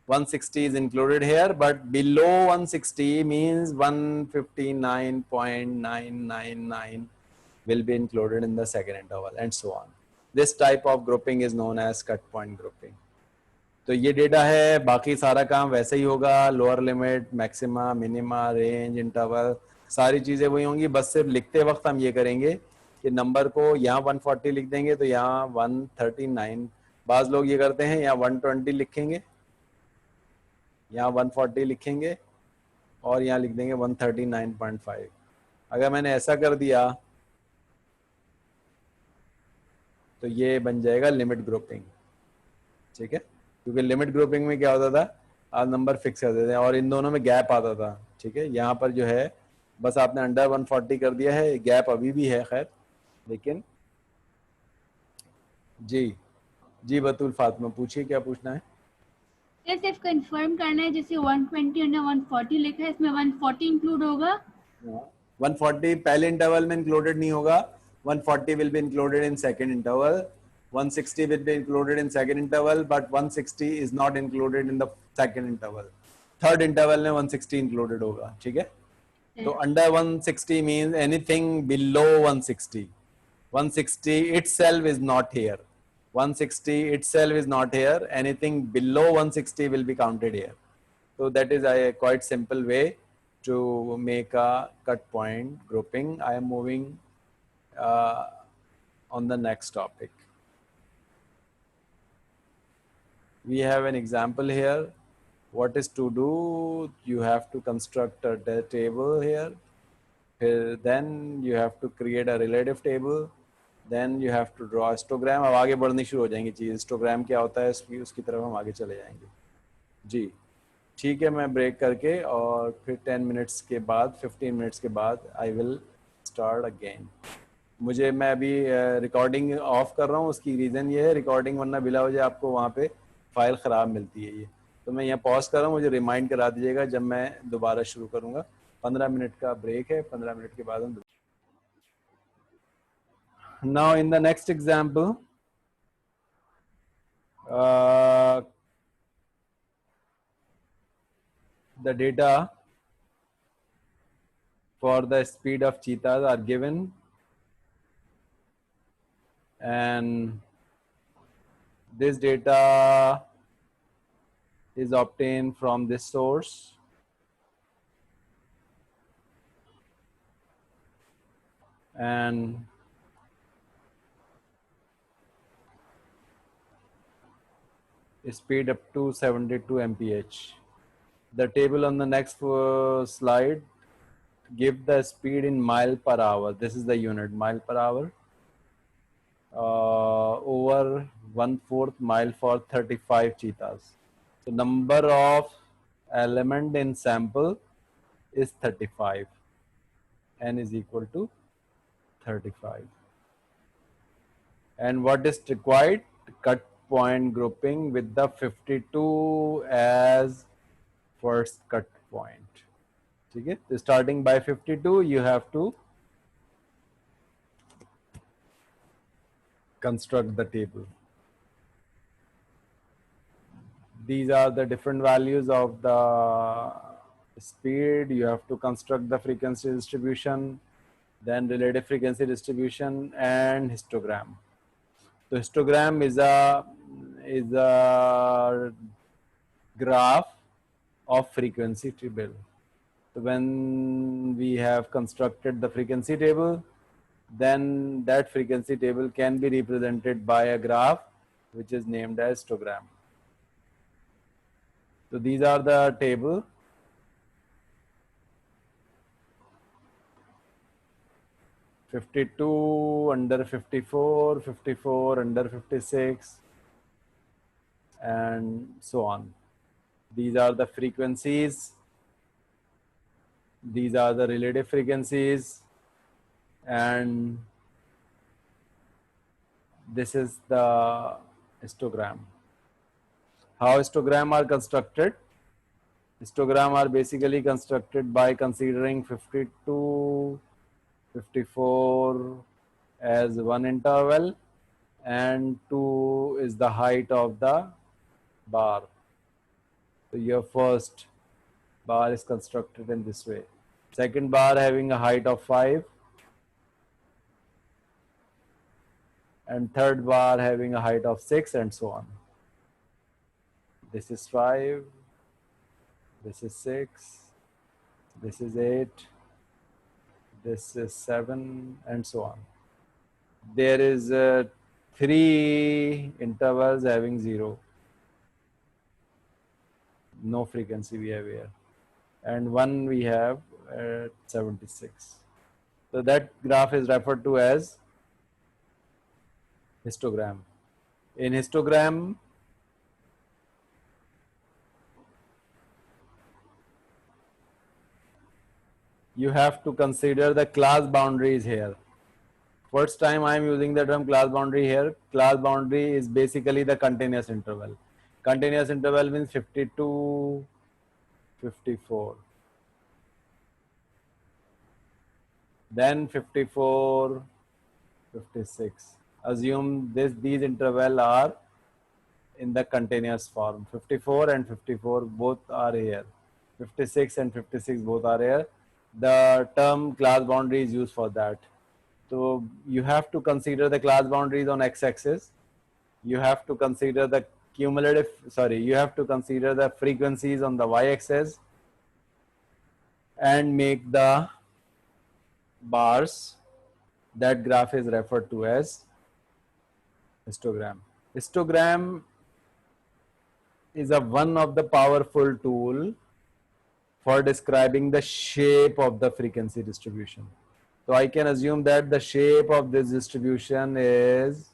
160 is included here, but below 160 means 159.999 will be included in the second interval and so on. This type of grouping is known as cut point grouping. तो ये data है, बाकी सारा काम वैसे ही होगा, lower limit, maxima, minima, range, interval, सारी चीजें वही होंगी। बस सिर्फ लिखते वक्त हम ये करेंगे कि नंबर को यहाँ 140 लिख देंगे तो यहाँ 139, बाज लोग ये करते हैं यहाँ 120 लिखेंगे, यहाँ 140 लिखेंगे और यहाँ लिख देंगे 139.5। अगर मैंने ऐसा कर दिया तो ये बन जाएगा लिमिट ग्रुपिंग। ठीक है, क्योंकि लिमिट ग्रुपिंग में क्या होता था, आप नंबर फिक्स कर देते हैं और इन दोनों में गैप आता था। ठीक है, यहाँ पर जो है बस आपने अंडर 140 कर दिया है, गैप अभी भी है खैर, लेकिन जी बतूल फातिमा पूछिए क्या पूछना है। ये सिर्फ कंफर्म करना है, जैसे 120 और 140 लिखा है, इसमें 140 इंक्लूड होगा? 140 पहले इंटरवल में इंक्लूडेड नहीं होगा. 140 will be included in second interval. 160 will be included in second interval, but 160 is not included in the second interval. Third interval में 160 included होगा. ठीक है? तो under 160 means anything below 160. 160 itself is not here. 160 itself is not here. Anything below 160 will be counted here. So that is a quite simple way to make a cut point grouping. I am moving on the next topic. We have an example here. What is to do? You have to construct a table here. Then you have to create a relative table. Then you have to draw histogram. अब आगे बढ़नी शुरू हो जाएंगी चीज़. Histogram क्या होता है उसकी तरफ हम आगे चले जाएंगे. जी ठीक है, मैं ब्रेक करके और फिर 10 मिनट्स के बाद 15 मिनट्स के बाद आई विल स्टार्ट अगेन. मुझे मैं अभी रिकॉर्डिंग ऑफ कर रहा हूँ. उसकी रीज़न ये है, रिकॉर्डिंग वरना बिला वजह आपको वहाँ पे फाइल ख़राब मिलती है ये. तो मैं यहाँ पॉज कर रहा हूँ, मुझे रिमाइंड करा दीजिएगा जब मैं दोबारा शुरू करूँगा. 15 मिनट का ब्रेक है. 15 मिनट के बाद हम now in the next example the data for the speed of cheetahs are given, and this data is obtained from this source. And speed up to 72 mph. The table on the next slide give the speed in mile per hour. This is the unit, mile per hour. Over 1/4 mile for 35 cheetahs. So number of element in sample is 35. N is equal to 35. And what is required? Cut point grouping with the 52 as first cut point. ठीक है, तो starting by 52 you have to construct the table. These are the different values of the speed. You have to construct the frequency distribution, then relative frequency distribution, and histogram. So histogram is a graph of frequency table. So when we have constructed the frequency table, then that frequency table can be represented by a graph which is named as histogram. So these are the table. (52) under 54, 54 under 56, and so on. These are the frequencies. These are the relative frequencies, and this is the histogram. How histogram are constructed? Histogram are basically constructed by considering 52, 54 as one interval, and 2 is the height of the bar. So your first bar is constructed in this way. Second bar having a height of 5, and third bar having a height of 6, and so on. This is 5, this is 6, this is 8, this is 7, and so on. There is 3 intervals having 0. No frequency we have here. And 1 we have at 76. So that graph is referred to as histogram. In histogram, you have to consider the class boundaries here. First time I am using the term class boundary here. Class boundary is basically the continuous interval. Continuous interval means 52, 54. Then 54, 56. Assume these interval are in the continuous form. 54 and 54 both are here. 56 and 56 both are here. The term class boundary is used for that. So you have to consider the class boundaries on x-axis. You have to consider the you have to consider the frequencies on the y-axis and make the bars. That graph is referred to as histogram. Histogram is one of the powerful tool for describing the shape of the frequency distribution. So I can assume that the shape of this distribution is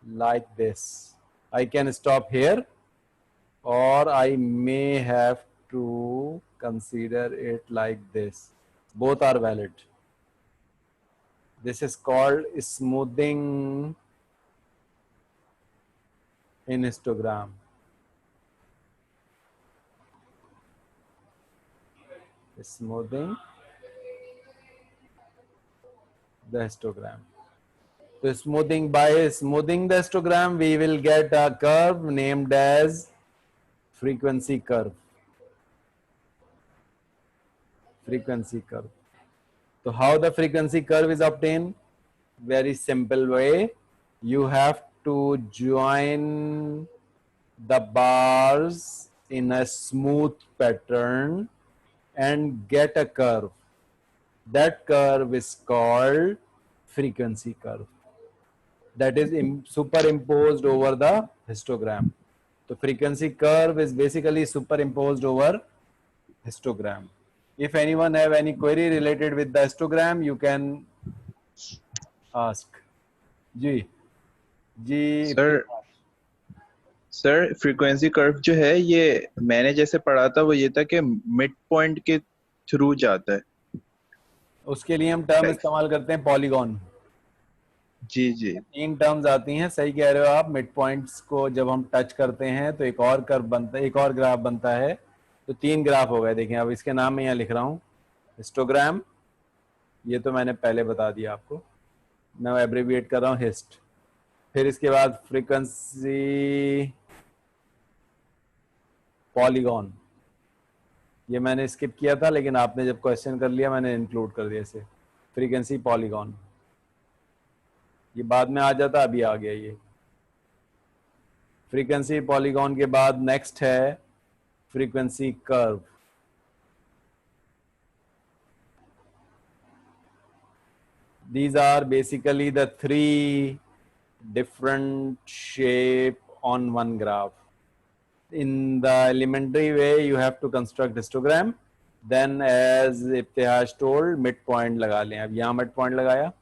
like this. I can stop here, or I may have to consider it like this. Both are valid. This is called smoothing in histogram. Smoothing the histogram. So by smoothing the histogram, we will get a curve named as frequency curve. Frequency curve. So how the frequency curve is obtained? Very simple way. You have to join the bars in a smooth pattern and get a curve. That curve is called frequency curve. That is superimposed over the histogram. The frequency curve is basically superimposed over histogram. If anyone have any query related with the histogram, you can ask. जी sir frequency curve जो है ये मैंने जैसे पढ़ा था वो ये था कि मिड पॉइंट के थ्रू जाता है. उसके लिए हम टर्म इस्तेमाल करते हैं पॉलीगॉन. जी जी 3 टर्म्स आती हैं. सही कह रहे हो आप. मिड पॉइंट्स को जब हम टच करते हैं तो एक और कर्व बनता है, एक और ग्राफ बनता है. तो 3 ग्राफ हो गए. देखें अब इसके नाम मैं यहाँ लिख रहा हूँ. हिस्टोग्राम, ये तो मैंने पहले बता दिया आपको. मैं एब्रिविएट कर रहा हूँ हिस्ट. फिर इसके बाद फ्रीक्वेंसी पॉलीगॉन. ये मैंने स्किप किया था, लेकिन आपने जब क्वेश्चन कर लिया मैंने इंक्लूड कर दिया इसे. फ्रीक्वेंसी पॉलीगॉन ये बाद में आ जाता, अभी आ गया ये. फ्रीक्वेंसी पॉलीगॉन के बाद नेक्स्ट है frequency curve. These are basically the 3 different shape on one graph. In the elementary way, you have to construct histogram. Then, as Ibtihaj told, midpoint लगा लें. अब यहाँ midpoint लगाया.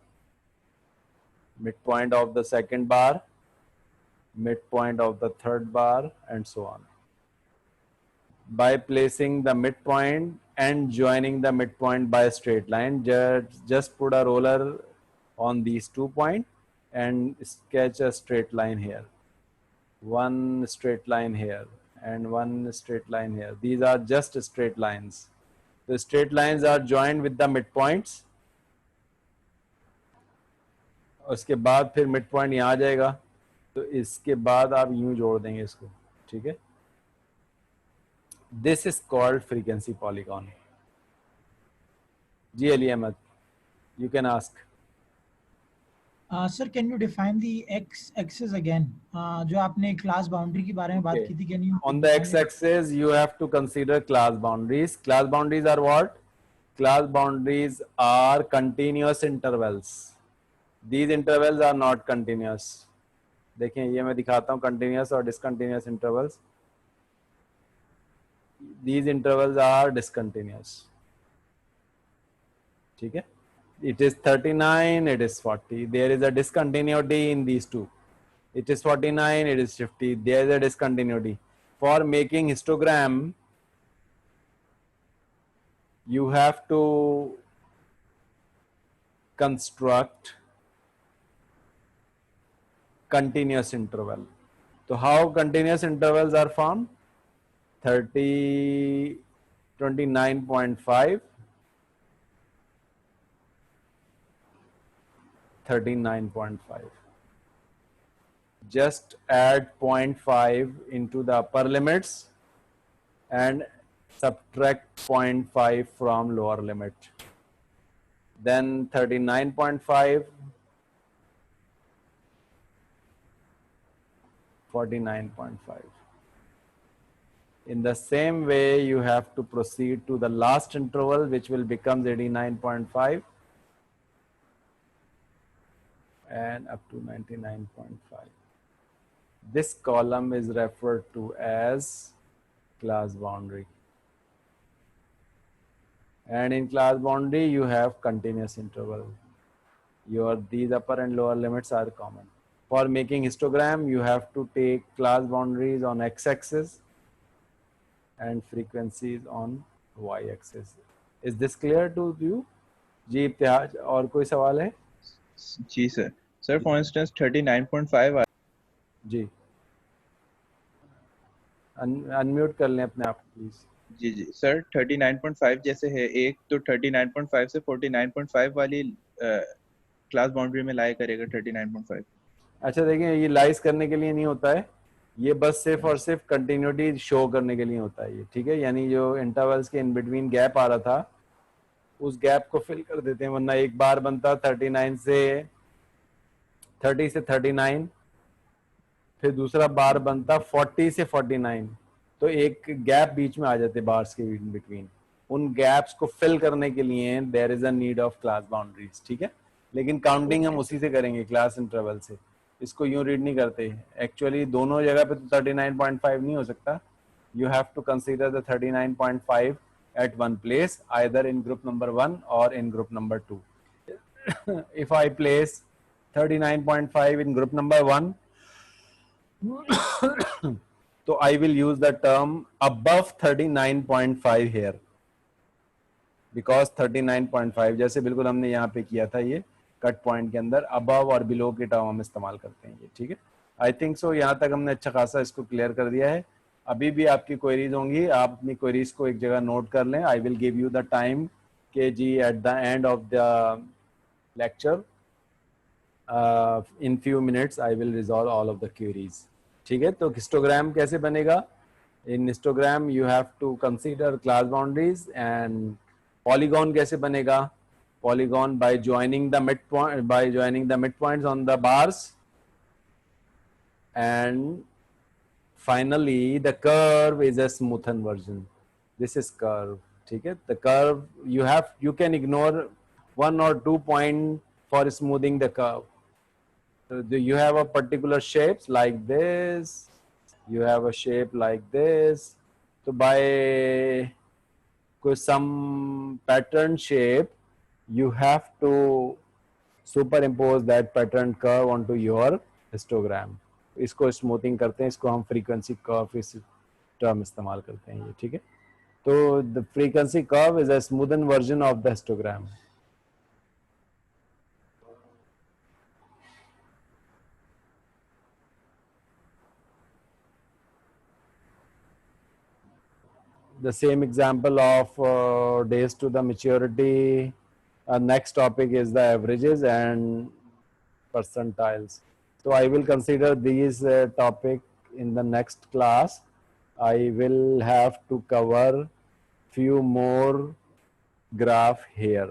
Midpoint of the second bar, midpoint of the third bar, and so on. By placing the midpoint and joining the midpoint by a straight line, just put a roller on these 2 points and sketch a straight line here. One straight line here and one straight line here. These are just straight lines. The straight lines are joined with the midpoints. उसके बाद फिर mid point यहाँ आ जाएगा. तो इसके बाद आप यूं जोड़ देंगे इसको. ठीक है. This is called frequency polygon. जी Ali Ahmad, you can ask. Sir can you define the x axis again? जो आपने क्लास बाउंड्री के बारे में बात की थी, can you? On the x axis you have to consider class boundaries. Class boundaries are what? Class boundaries are continuous intervals. These intervals are not continuous. देखें ये मैं दिखाता हूँ continuous और discontinuous intervals. These intervals are discontinuous. ठीक है. It is 39, it is 40. There is a discontinuity in these two. It is 49, it is 50. There is a discontinuity. For making histogram, you have to construct continuous interval. So how continuous intervals are formed? 30, 29.5, 39.5. Just add 0.5 into the upper limits and subtract 0.5 from lower limit. Then 39.5, 49.5. In the same way, you have to proceed to the last interval, which will become 89.5 and up to 99.5. This column is referred to as class boundary. And in class boundary, you have continuous interval. These upper and lower limits are common. For making histogram, you have to take class boundaries on x-axis and frequencies on y-axis. Is this clear to you? जी इब्तिहाज और कोई सवाल है? जी sir. Sir for instance 39.5 जी unmute कर लें अपने आप प्लीज. जी जी सर 39.5 जैसे है एक तो 39.5 से 49.5 वाली क्लास बाउंड्री में लाई करेगा 39.5. अच्छा देखिए ये लाइज करने के लिए नहीं होता है, ये बस सिर्फ और सिर्फ कंटिन्यूटी शो करने के लिए होता है ये, ठीक है. यानी जो इंटरवल्स के इन बिटवीन गैप आ रहा था उस गैप को फिल कर देते हैं, वरना एक बार बनता 30 से 39, फिर दूसरा बार बनता 40 से 49, तो एक गैप बीच में आ जाते बार्स के बिटवीन. उन गैप्स को फिल करने के लिए there is a need of class boundaries, ठीक है. लेकिन काउंटिंग हम उसी से करेंगे, क्लास इंटरवल से. इसको यूं रीड नहीं करते एक्चुअली. दोनों जगह पे तो 39.5 नहीं हो सकता. You have to consider the 39.5 at one place, either in group number 1 or in group number 2. If I place 39.5 in group number 1, so I will use the term above 39.5 here, because 39.5 जैसे बिल्कुल हमने यहाँ पे किया था, ये cut point के अंदर above और below के टर्म हम इस्तेमाल करते हैं ये, ठीक है. आई थिंक सो यहाँ तक हमने अच्छा खासा इसको क्लियर कर दिया है. अभी भी आपकी क्वेरीज होंगी, आप अपनी क्वेरीज को एक जगह नोट कर लें. I will give you the time के जी at the end of the lecture. In few minutes I will resolve all of the queries, ठीक है. तो हिस्टोग्राम कैसे बनेगा? In histogram you have to consider class boundaries. And polygon कैसे बनेगा? Polygon by joining the mid points on the bars. And finally the curve is a smoothened version. This is curve, ठीक है. The curve you can ignore 1 or 2 point for smoothing the curve. So you have a particular shapes like this, you have a shape like this. So by some pattern shape you have to superimpose that pattern curve onto your histogram. इसको smoothing करते हैं, इसको हम frequency curve इस term इस्तेमाल करते हैं ये, ठीक है. तो the frequency curve is a smoothen version of the histogram. The same example of days to the maturity. Next topic is the averages and percentiles. So I will consider these topic in the next class. I will have to cover few more graph here.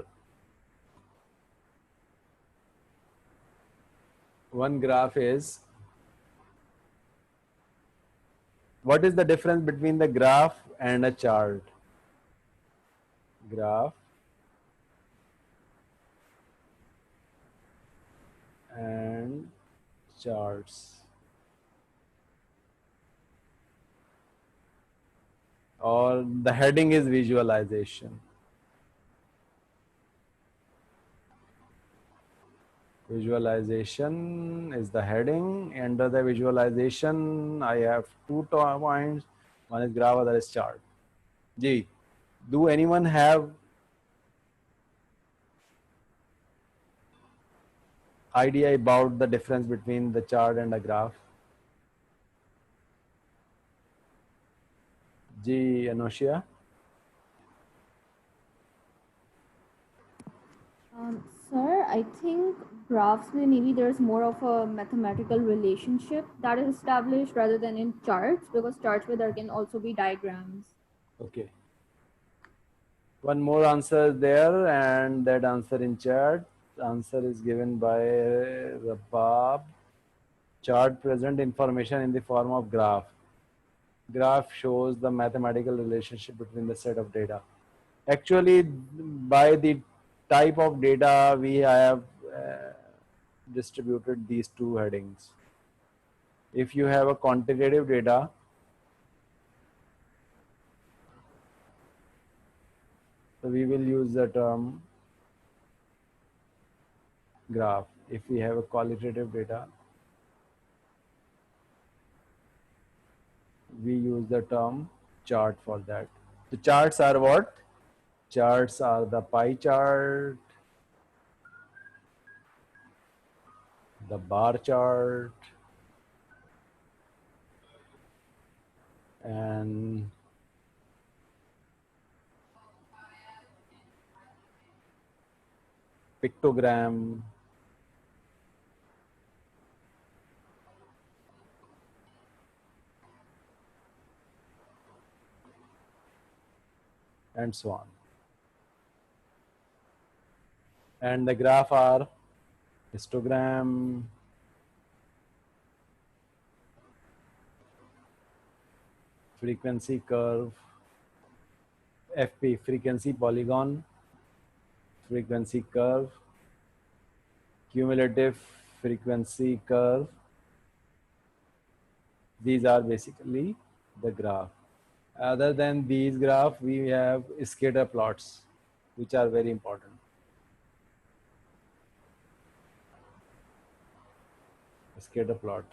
One graph is, what is the difference between the graph and a chart? Graph and charts. Or the heading is visualization. Visualization is the heading. Under the visualization, I have 2 points. One is graph, other is chart. Ji, do anyone have idea about the difference between the chart and a graph? जी Anoshiya. Sir, I think graphs में maybe there's more of a mathematical relationship that is established rather than in charts, because charts where there can also be diagrams. Okay. One more answer there, and that answer in chat. Answer is given by Rabab. Chart present information in the form of graph. Graph shows the mathematical relationship between the set of data. Actually, by the type of data, we have distributed these two headings. If you have a quantitative data, so we will use the term graph. If we have a qualitative data, we use the term chart for that. The charts are what? Charts are the pie chart, the bar chart, and pictogram, and so on. And the graph are histogram, frequency curve, FP, frequency polygon, frequency curve, cumulative frequency curve. These are basically the graph. Other than these graphs, we have scatter plots, which are very important. Scatter plot.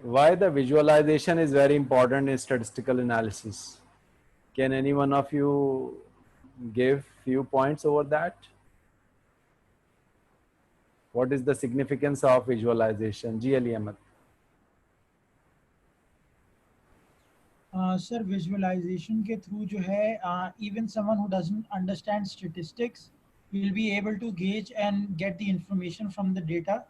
Why the visualization is very important in statistical analysis? Can any one of you give few points over that? What is the significance of visualization? Ji Ali Ahmed. Sir, visualization के through जो है, even someone who doesn't understand statistics will be able to gauge and get the information from the data.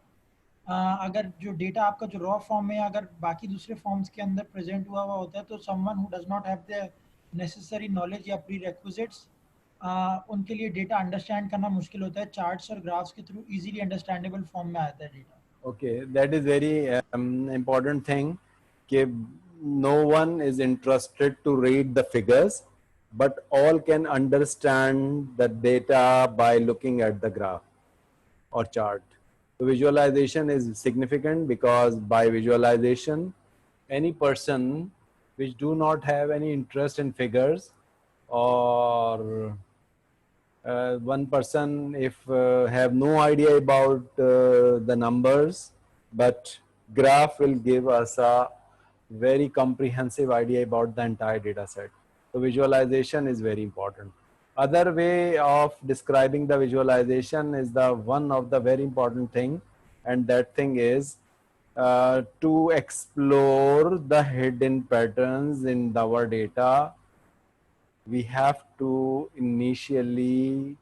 अगर जो data आपका जो raw form में अगर बाकी दूसरे फॉर्म्स के अंदर प्रेजेंट हुआ होता है, तो someone who does not have the necessary knowledge या prerequisites, उनके लिए डेटा अंडरस्टैंड करना मुश्किल होता है. चार्ट्स और ग्राफ्स के थ्रू इजीली अंडरस्टैंडेबल फॉर्म में आता है data. Okay, that is very important thing. No one is interested to read the figures, but all can understand the data by looking at the graph or chart. So visualization is significant because by visualization, any person which do not have any interest in figures, or one person if have no idea about the numbers, but graph will give us a very comprehensive idea about the entire data set. So visualization is very important. Other way of describing the visualization is the one of the very important thing, and that thing is to explore the hidden patterns in our data. We have to initially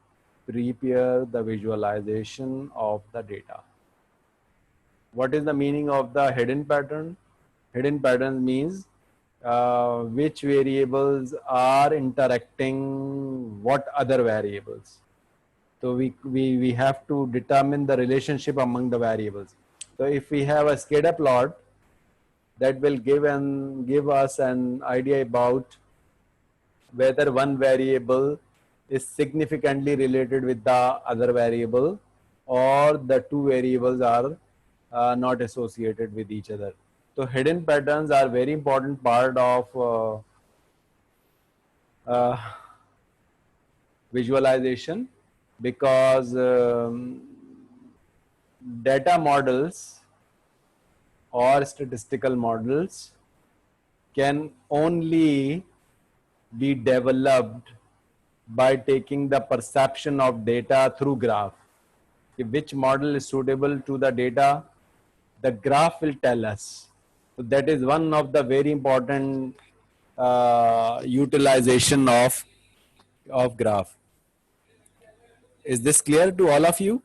prepare the visualization of the data. What is the meaning of the hidden pattern? Hidden pattern means which variables are interacting what other variables. So we have to determine the relationship among the variables. So if we have a scatter plot, that will give us an idea about whether one variable is significantly related with the other variable, or the two variables are not associated with each other. So hidden patterns are very important part of visualization, because data models or statistical models can only be developed by taking the perception of data through graph. If which model is suitable to the data, the graph will tell us So that is one of the very important utilization of graph. Is this clear to all of you?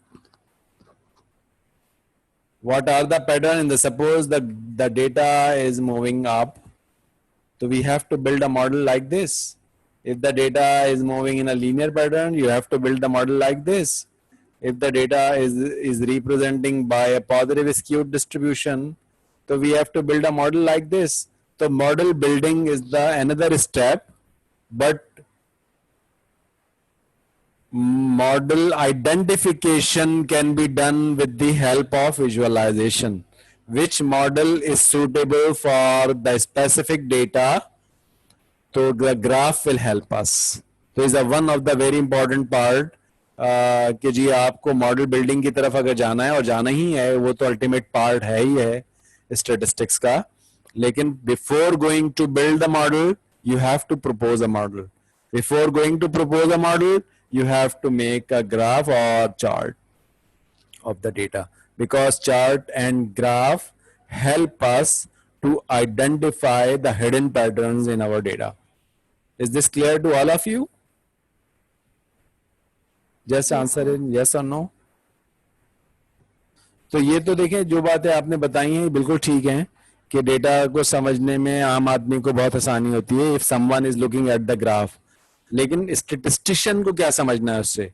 What are the pattern in the, suppose the data is moving up, so we have to build a model like this. If the data is moving in a linear pattern, you have to build the model like this. If the data is representing by a positive skewed distribution, so we have to build a model like this. So model building is the another step, but model identification can be done with the help of visualization. Which model is suitable for the specific data? So the graph will help us. So is one of the very important part कि जी आपको model building की तरफ अगर जाना है, और जाना ही है, वो तो अल्टीमेट पार्ट है ही है स्टैटिस्टिक्स का, लेकिन before going to build the model you have to propose a model. Before going to propose a model you have to make a graph or chart of the data, because chart and graph help us to identify the hidden patterns in our data. Is this clear to all of you? Just answer in yes or no. तो ये तो देखें, जो बातें आपने बताई हैं बिल्कुल ठीक हैं कि डेटा को समझने में आम आदमी को बहुत आसानी होती है if someone is looking at the graph. लेकिन स्टैटिस्टिशियन को क्या समझना है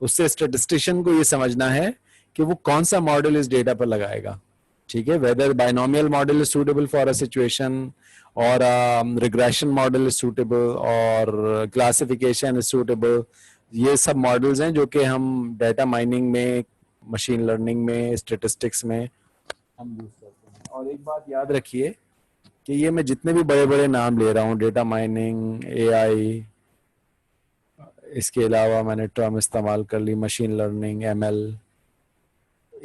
उससे स्टैटिस्टिशियन को ये समझना है कि वो कौन सा मॉडल इस डेटा पर लगाएगा. ठीक है, whether binomial model is suitable for a situation, और रिग्रेशन मॉडल इज सूटेबल, और क्लासिफिकेशन इज सूटेबल. ये सब मॉडल्स हैं जो कि हम डेटा माइनिंग में, मशीन लर्निंग में, स्टैटिस्टिक्स में हम यूज करते हैं. और एक बात याद रखिए कि ये मैं जितने भी बड़े बड़े नाम ले रहा हूँ, डेटा माइनिंग, AI, इसके अलावा मैंने टर्म इस्तेमाल कर ली मशीन लर्निंग, ML,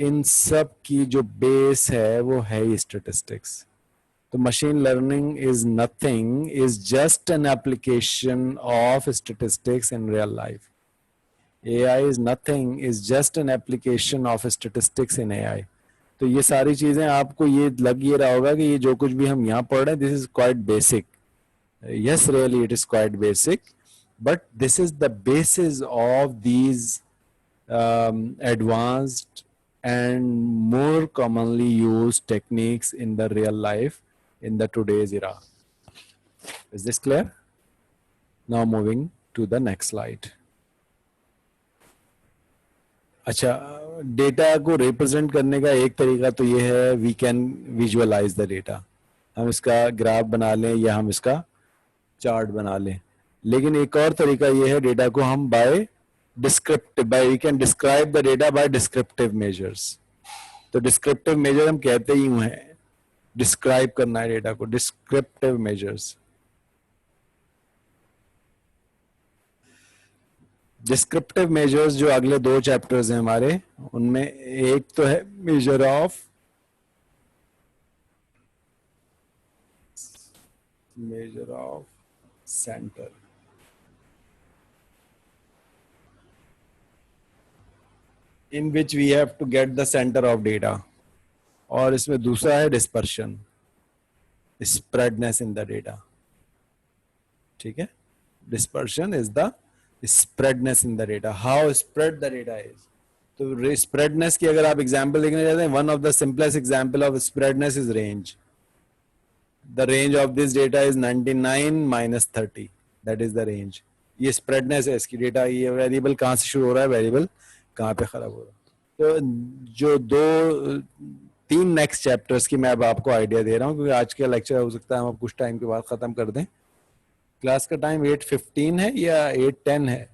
इन सब की जो बेस है वो है स्टैटिस्टिक्स. तो machine learning is nothing, is just an application of statistics in real life. AI is nothing, is just an application of statistics in AI. तो ये सारी चीजें आपको ये लग ये रहा होगा कि ये जो कुछ भी हम यहाँ पढ़ रहे हैं, this is quite basic. Yes, really it is quite basic. But this is the basis of these advanced and more commonly used techniques in the real life in the today's era. Is this clear? Now moving to the next slide. अच्छा, data को represent करने का एक तरीका तो ये है, we can visualise the data. हम इसका ग्राफ बना लें या हम इसका चार्ट बना लें. लेकिन एक और तरीका ये है, डेटा को हम we can describe the data by descriptive measures. तो डिस्क्रिप्टिव मेजर हम कहते ही हुए हैं, डिस्क्राइब करना है डेटा को, डिस्क्रिप्टिव मेजर्स. डिस्क्रिप्टिव मेजर्स जो अगले 2 चैप्टर्स हैं हमारे, उनमें एक तो है measure of centre. in which we have to get the center of data. और इसमें दूसरा है dispersion, spreadness in the data. ठीक है, dispersion is the spreadness in the data, how spread the data is. तो spreadness की अगर आप example देखने जाते हैं, one of the simplest example of spreadness is range. The range of this data is 99 minus 30. That is the range. ये spreadness है इसकी. डेटा ये वेरिएबल कहाँ से शुरू हो रहा है, वेरिएबल कहाँ पे खराब हो रहा है. तो जो 3 नेक्स्ट चैप्टर्स की मैं अब आपको आइडिया दे रहा हूँ, क्योंकि आज का लेक्चर हो सकता है हम कुछ टाइम के बाद खत्म कर दें. क्लास का टाइम 8:15 है या 8:10 है?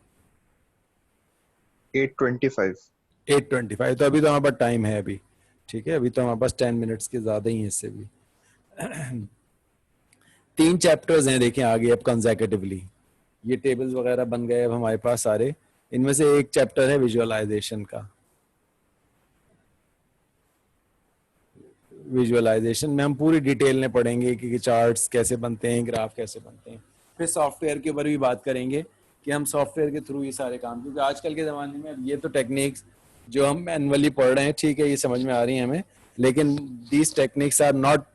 8:25. 8:25. तो अभी तो हमारे पास टाइम है अभी. ठीक है, अभी तो हमारे पास 10 मिनट्स के ज्यादा ही है इससे भी. 3 चैप्टर्स हैं देखें आगे अब कंसेक्यूटिवली. ये टेबल्स वगैरह बन गए अब हमारे पास सारे. इनमें से एक चैप्टर है विजुअलाइजेशन का. विजुअलाइजेशन में हम पूरी डिटेल में पढ़ेंगे कि चार्ट्स कैसे बनते हैं, ग्राफ कैसे बनते हैं. फिर सॉफ्टवेयर के ऊपर भी बात करेंगे कि हम सॉफ्टवेयर के थ्रू ये सारे काम, क्योंकि आजकल के ज़माने में अब ये तो टेक्निक्स जो हम मैनुअली पढ़ रहे हैं, ठीक है, ये समझ में आ रही हैं हमें, लेकिन these techniques are not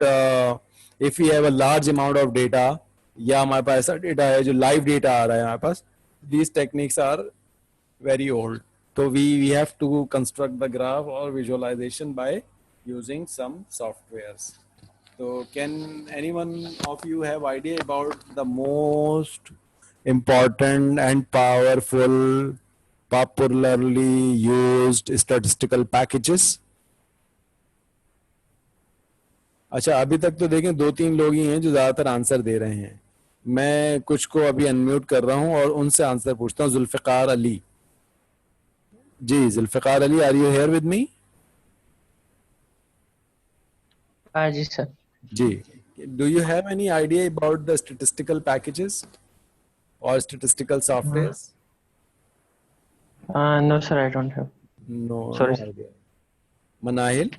if we have a large amount of data या हमारे पास ऐसा डेटा है जो लाइव डेटा आ रहा है हमारे पास, these techniques are very old. So we have to construct the graph or visualization by using some softwares. So can anyone of you have idea about the most important and powerful popularly used statistical packages? अच्छा, अभी तक तो देखें 2-3 लोग ही हैं जो ज्यादातर answer दे रहे हैं. मैं कुछ को अभी अनम्यूट कर रहा हूं और उनसे आंसर पूछता हूं. जुल्फिकार अली. जी Zulfiqar Ali, are you here with me? हाँ जी सर. जी. Do you have any idea about the statistical packages or statistical softwares? No sir, I don't have. No. Sorry. No idea. Manahil?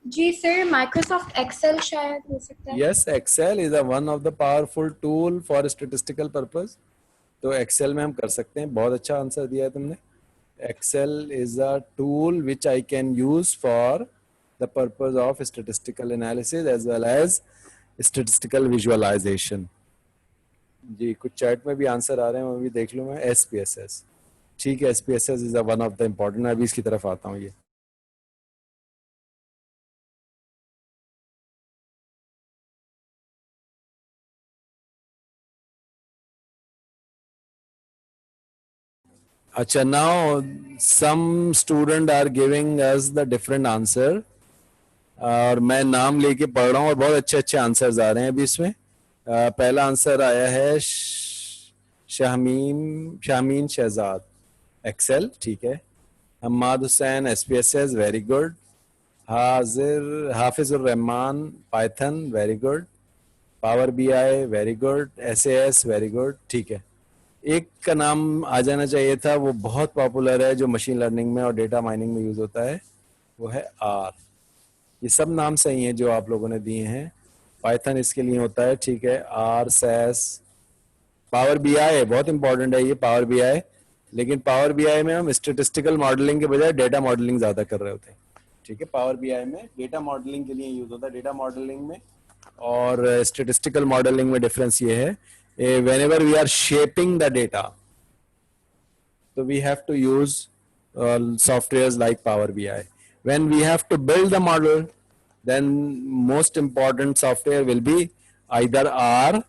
Ji sir, Microsoft Excel शायद हो सकता है. Yes, Excel is one of the powerful tool for statistical purpose. तो Excel में हम कर सकते हैं. बहुत अच्छा आंसर दिया है तुमने. Excel is a tool which I can use for the purpose of statistical analysis as well as statistical visualization. जी कुछ चैट में भी आंसर आ रहे हैं, मैं भी देख लूँ. मैं SPSS. ठीक है, SPSS is one of the important. मैं अभी इसकी तरफ आता हूँ. ये अच्छा, now some student are giving us the different answer और मैं नाम लेके पढ़ रहा हूँ और बहुत अच्छे अच्छे आंसर्स आ रहे हैं अभी इसमें. पहला आंसर आया है शामीन शहजाद, एक्सेल. ठीक है. Hammad Hussain, SPSS, very good. Hafizur Rahman, Python, very good. Power BI, very good. SAS, very good. ठीक है. एक का नाम आ जाना चाहिए था, वो बहुत पॉपुलर है जो मशीन लर्निंग में और डेटा माइनिंग में यूज होता है, वो है R. ये सब नाम सही हैं जो आप लोगों ने दिए हैं. पाइथन इसके लिए होता है. ठीक है. R, SAS, पावर BI बहुत इंपॉर्टेंट है ये पावर BI. लेकिन पावर BI में हम स्टेटिस्टिकल मॉडलिंग के बजाय डेटा मॉडलिंग ज्यादा कर रहे होते हैं. ठीक है. पावर BI में डेटा मॉडलिंग के लिए यूज होता है. डेटा मॉडलिंग में और स्टेटिस्टिकल मॉडलिंग में डिफरेंस ये है, whenever we are shaping the data, so we have to use softwares like Power BI. When we have to build the model, then most important software will be either R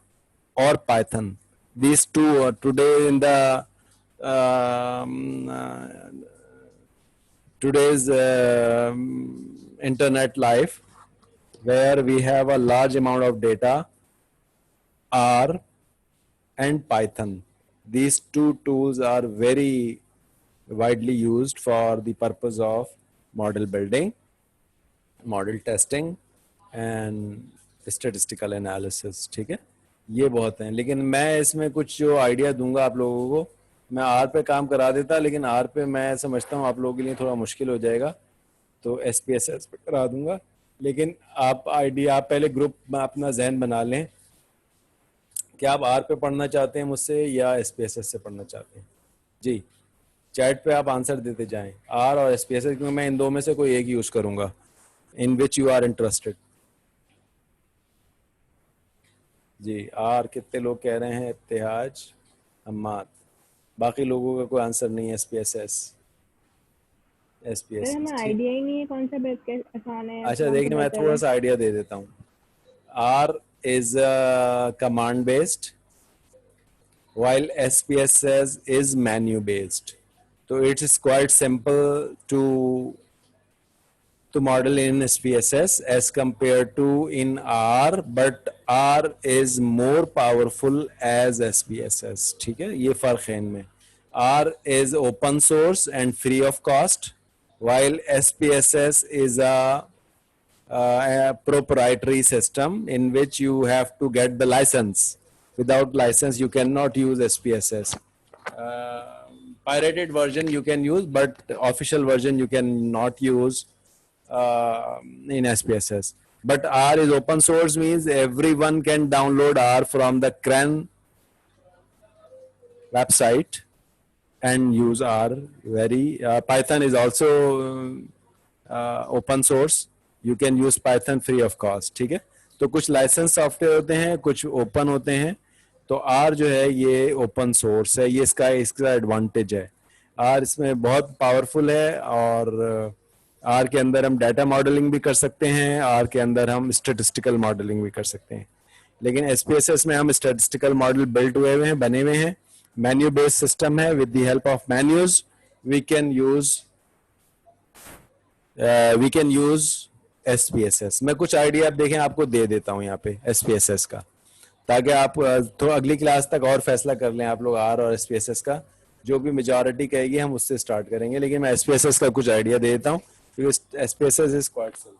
or Python. These two are today in the today's internet life, where we have a large amount of data, R and Python. These two tools are very widely used for the purpose of model building, model testing and statistical analysis. ठीक है, ये बहुत हैं. लेकिन मैं इसमें कुछ जो आइडिया दूंगा आप लोगों को, मैं R पे काम करा देता, लेकिन R पे मैं समझता हूँ आप लोगों के लिए थोड़ा मुश्किल हो जाएगा, तो SPSS पे करा दूंगा. लेकिन आप पहले ग्रुप में अपना जहन बना लें कि आप R पे पढ़ना चाहते हैं मुझसे या SPSS से पढ़ना चाहते हैं. जी चैट पे आप आंसर देते जाएं, R और SPSS, क्योंकि मैं इन दो में से कोई एक यूज करूंगा, in which you are interested. जी R कितने लोग कह रहे हैं? इत्तेहाज, हम्माद. बाकी लोगों का कोई आंसर नहीं है. SPSS. हमें आइडिया ही नहीं है कौन सा बेस्ट आसान है. अच्छा देखिए, मैं थोड़ा सा आइडिया दे देता हूँ. R is command based while SPSS is menu based. So it is quite simple to model in SPSS as compared to in R, but R is more powerful as SPSS. ठीक है, ये फर्क है इनमें. R is open source and free of cost, while SPSS is a proprietary system in which you have to get the license. Without license you cannot use SPSS. Pirated version you can use, but official version you cannot use in SPSS. But R is open source, means everyone can download R from the CRAN website and use R very. Python is also open source. You can use Python free of cost. ठीक है, तो कुछ licence software होते हैं, कुछ open होते हैं. तो R जो है ये ओपन सोर्स है, ये इसका एडवांटेज है. R इसमें बहुत पावरफुल है और R के अंदर हम डाटा मॉडलिंग भी कर सकते हैं, R के अंदर हम स्टैटिस्टिकल मॉडलिंग भी कर सकते हैं. लेकिन SPSS में हम स्टैटिस्टिकल मॉडल बिल्ट हुए हुए हैं, बने हुए हैं. मेन्यू बेस्ड सिस्टम है. With the help of menus we can use SPSS. मैं कुछ आइडिया आप देखें आपको दे देता हूं यहाँ पे SPSS का, ताकि आप तो अगली क्लास तक और फैसला कर लें आप लोग R और SPSS का. जो भी मेजॉरिटी कहेगी हम उससे स्टार्ट करेंगे, लेकिन मैं SPSS का कुछ आइडिया दे देता हूँ क्योंकि SPSS is quite simple.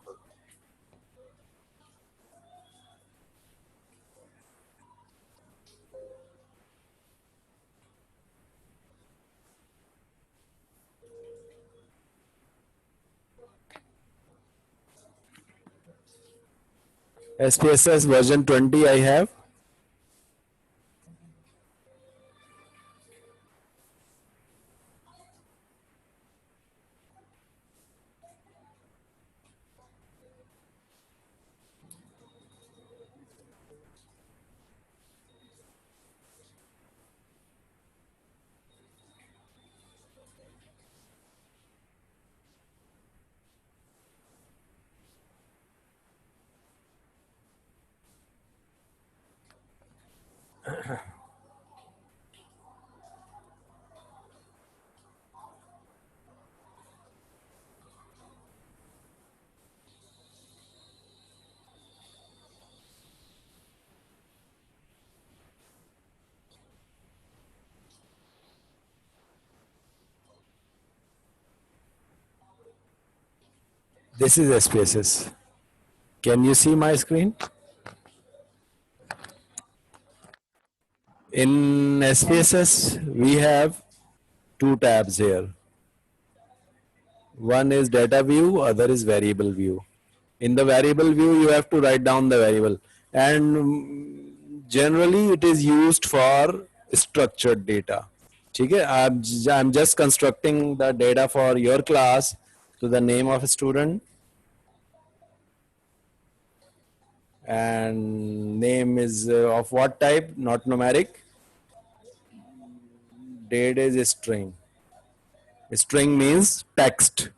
SPSS version 20 I have. This is SPSS. Can you see my screen? In SPSS, we have two tabs here. One is data view, other is variable view. In the variable view, you have to write down the variable. And generally, it is used for structured data. Okay? I'm just constructing the data for your class to the name of a student. And name is of what type? Not numeric. Date is string. String means text.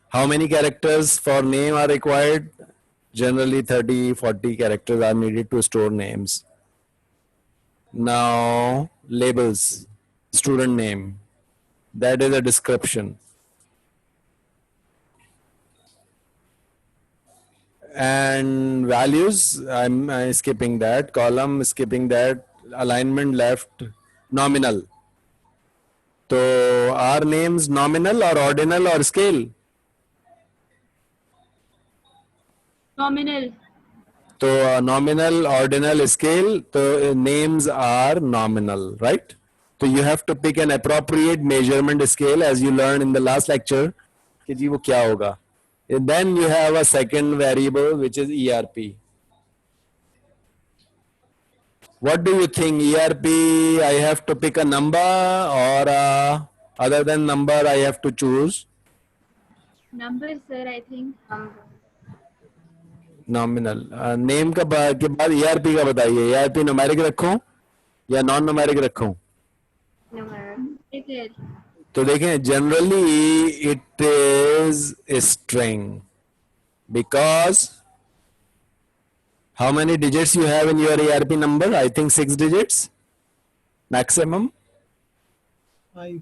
How many characters for name are required? Generally 30-40 characters are needed to store names. Now labels, student name, that is a description. And values, I'm skipping that, column skipping that, alignment left, nominal. So are names nominal or ordinal or scale? Nominal. So nominal, ordinal, scale, so names are nominal, right? So you have to pick an appropriate measurement scale as you learned in the last lecture. कि जी वो क्या होगा? And then you have a second variable which is ERP. What do you think? ERP, I have to pick a number or other than number I have to choose? Number, sir, I think. Nominal. Name के बाद ERP का बताइए. ERP numeric रखूं या non numeric रखूं? Numeric. तो देखें generally it is a string because how many digits you have in your ERP number? I think 6 digits maximum. 5.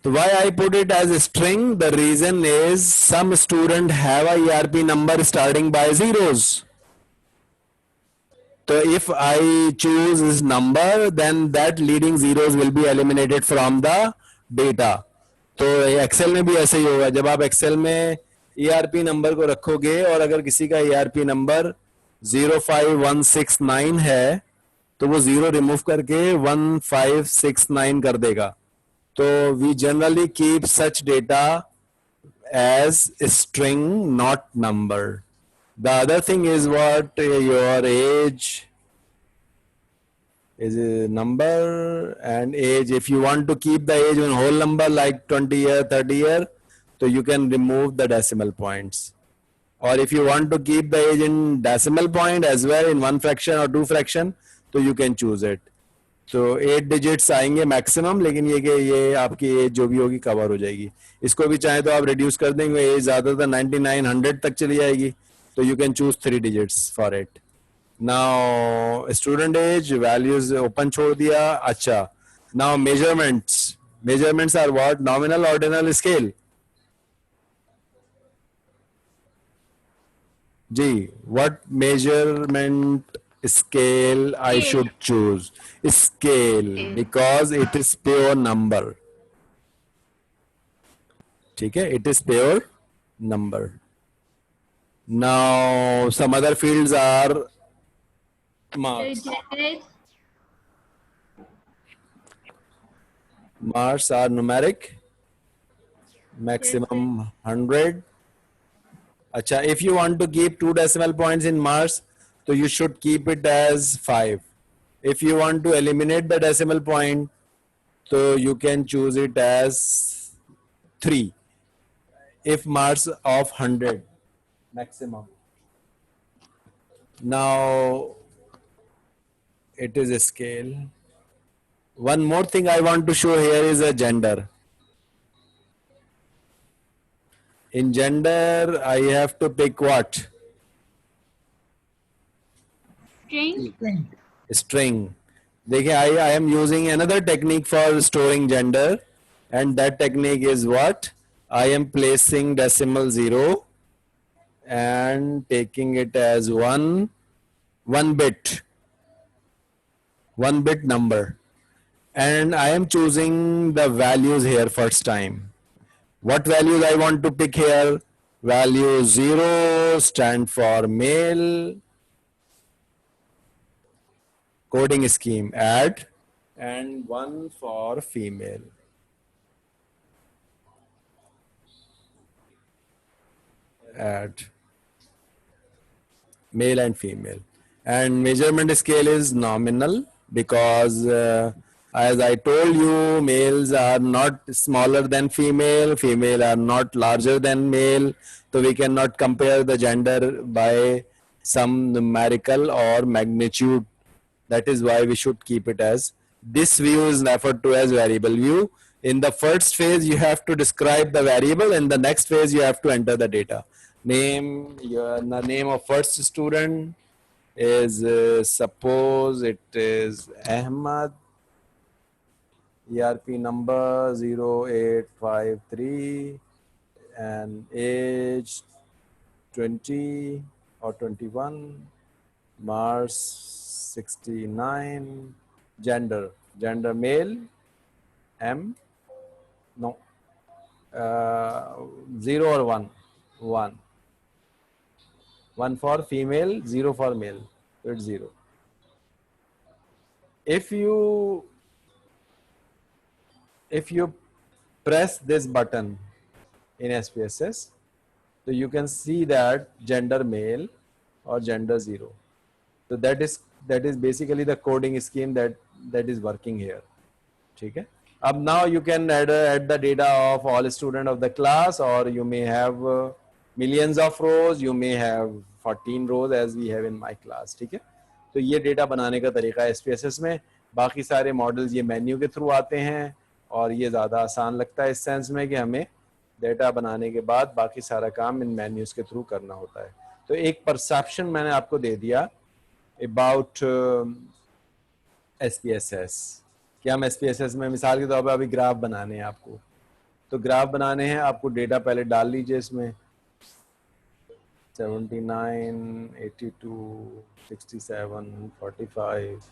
So why I put it as a string? The reason is some student have a ERP number starting by zeros. So if I choose this number, then that leading zeros will be eliminated from the data. तो Excel में भी ऐसे ही होगा. जब आप Excel में ERP number को रखोगे और अगर किसी का ERP नंबर 05169 है तो वो 0 रिमूव करके 1569 कर देगा. तो we generally keep such data as a string, not number. The other thing is what your age, is a number, and age, if you want to keep the age on whole number like 20 year, 30 year, so you can remove the decimal points. Or if you want to keep the age in decimal point as well, in one fraction or two fraction, so you can choose it. तो 8 digits आएंगे maximum, लेकिन ये कि ये आपकी as जो भी होगी कवर हो जाएगी. इसको भी चाहे तो आप रिड्यूस कर देंगे, एज ज़्यादातर 99 100 तक चली जाएगी, तो you can choose 3 digits for it. Now student age values open छोड़ दिया. अच्छा, now measurements are what? Nominal, ordinal, scale. जी, what measurement scale I should choose? Scale, because it is pure number. ठीक है, it is pure number. Now some other fields are marks. Marks are numeric, maximum 100. Acha, if you want to keep 2 decimal points in marks, so you should keep it as 5. If you want to eliminate the decimal point, so you can choose it as 3. If marks of 100 maximum. Now it is a scale. One more thing I want to show here is a gender. In gender, I have to pick what? String. देखिए, I am using another technique for storing gender, and that technique is what? I am placing decimal 0 and taking it as one bit number, and I am choosing the values here first time. What values I want to pick here? Value 0 stand for male. Coding scheme, add, and 1 for female. Add male and female. And measurement scale is nominal, because as I told you, males are not smaller than female, female are not larger than male, so we cannot compare the gender by some numerical or magnitude. That is why we should keep it as, this view is referred to as variable view. In the first phase, you have to describe the variable. In the next phase, you have to enter the data. The name of first student is, suppose it is Ahmad. ERP number 0853 and age 20 or 21. Mars 69. Gender male. M, no, 0 or 1? 1. 1 for female, 0 for male. So it's 0. If you press this button in SPSS, so you can see that gender male or gender 0. So that is basically the coding scheme that is working here. Okay. Now you can add the data of all students of the class, or you may have millions of rows, you may have 14 rows as we have in my class. ठीक है, तो ये data बनाने का तरीका है SPSS में. बाकी सारे मॉडल्स ये मेन्यू के थ्रू आते हैं, और ये ज़्यादा आसान लगता है इस सेंस में कि हमें डेटा बनाने के बाद बाकी सारा काम इन मेन्यूज़ के थ्रू करना होता है. तो एक परसेप्शन मैंने आपको दे दिया अबाउट SPSS. कि हम SPSS में मिसाल के तौर पर अभी ग्राफ बनाने हैं आपको, तो ग्राफ बनाने हैं आपको, डेटा पहले डाल लीजिए इसमें 79, 82, 67, 45.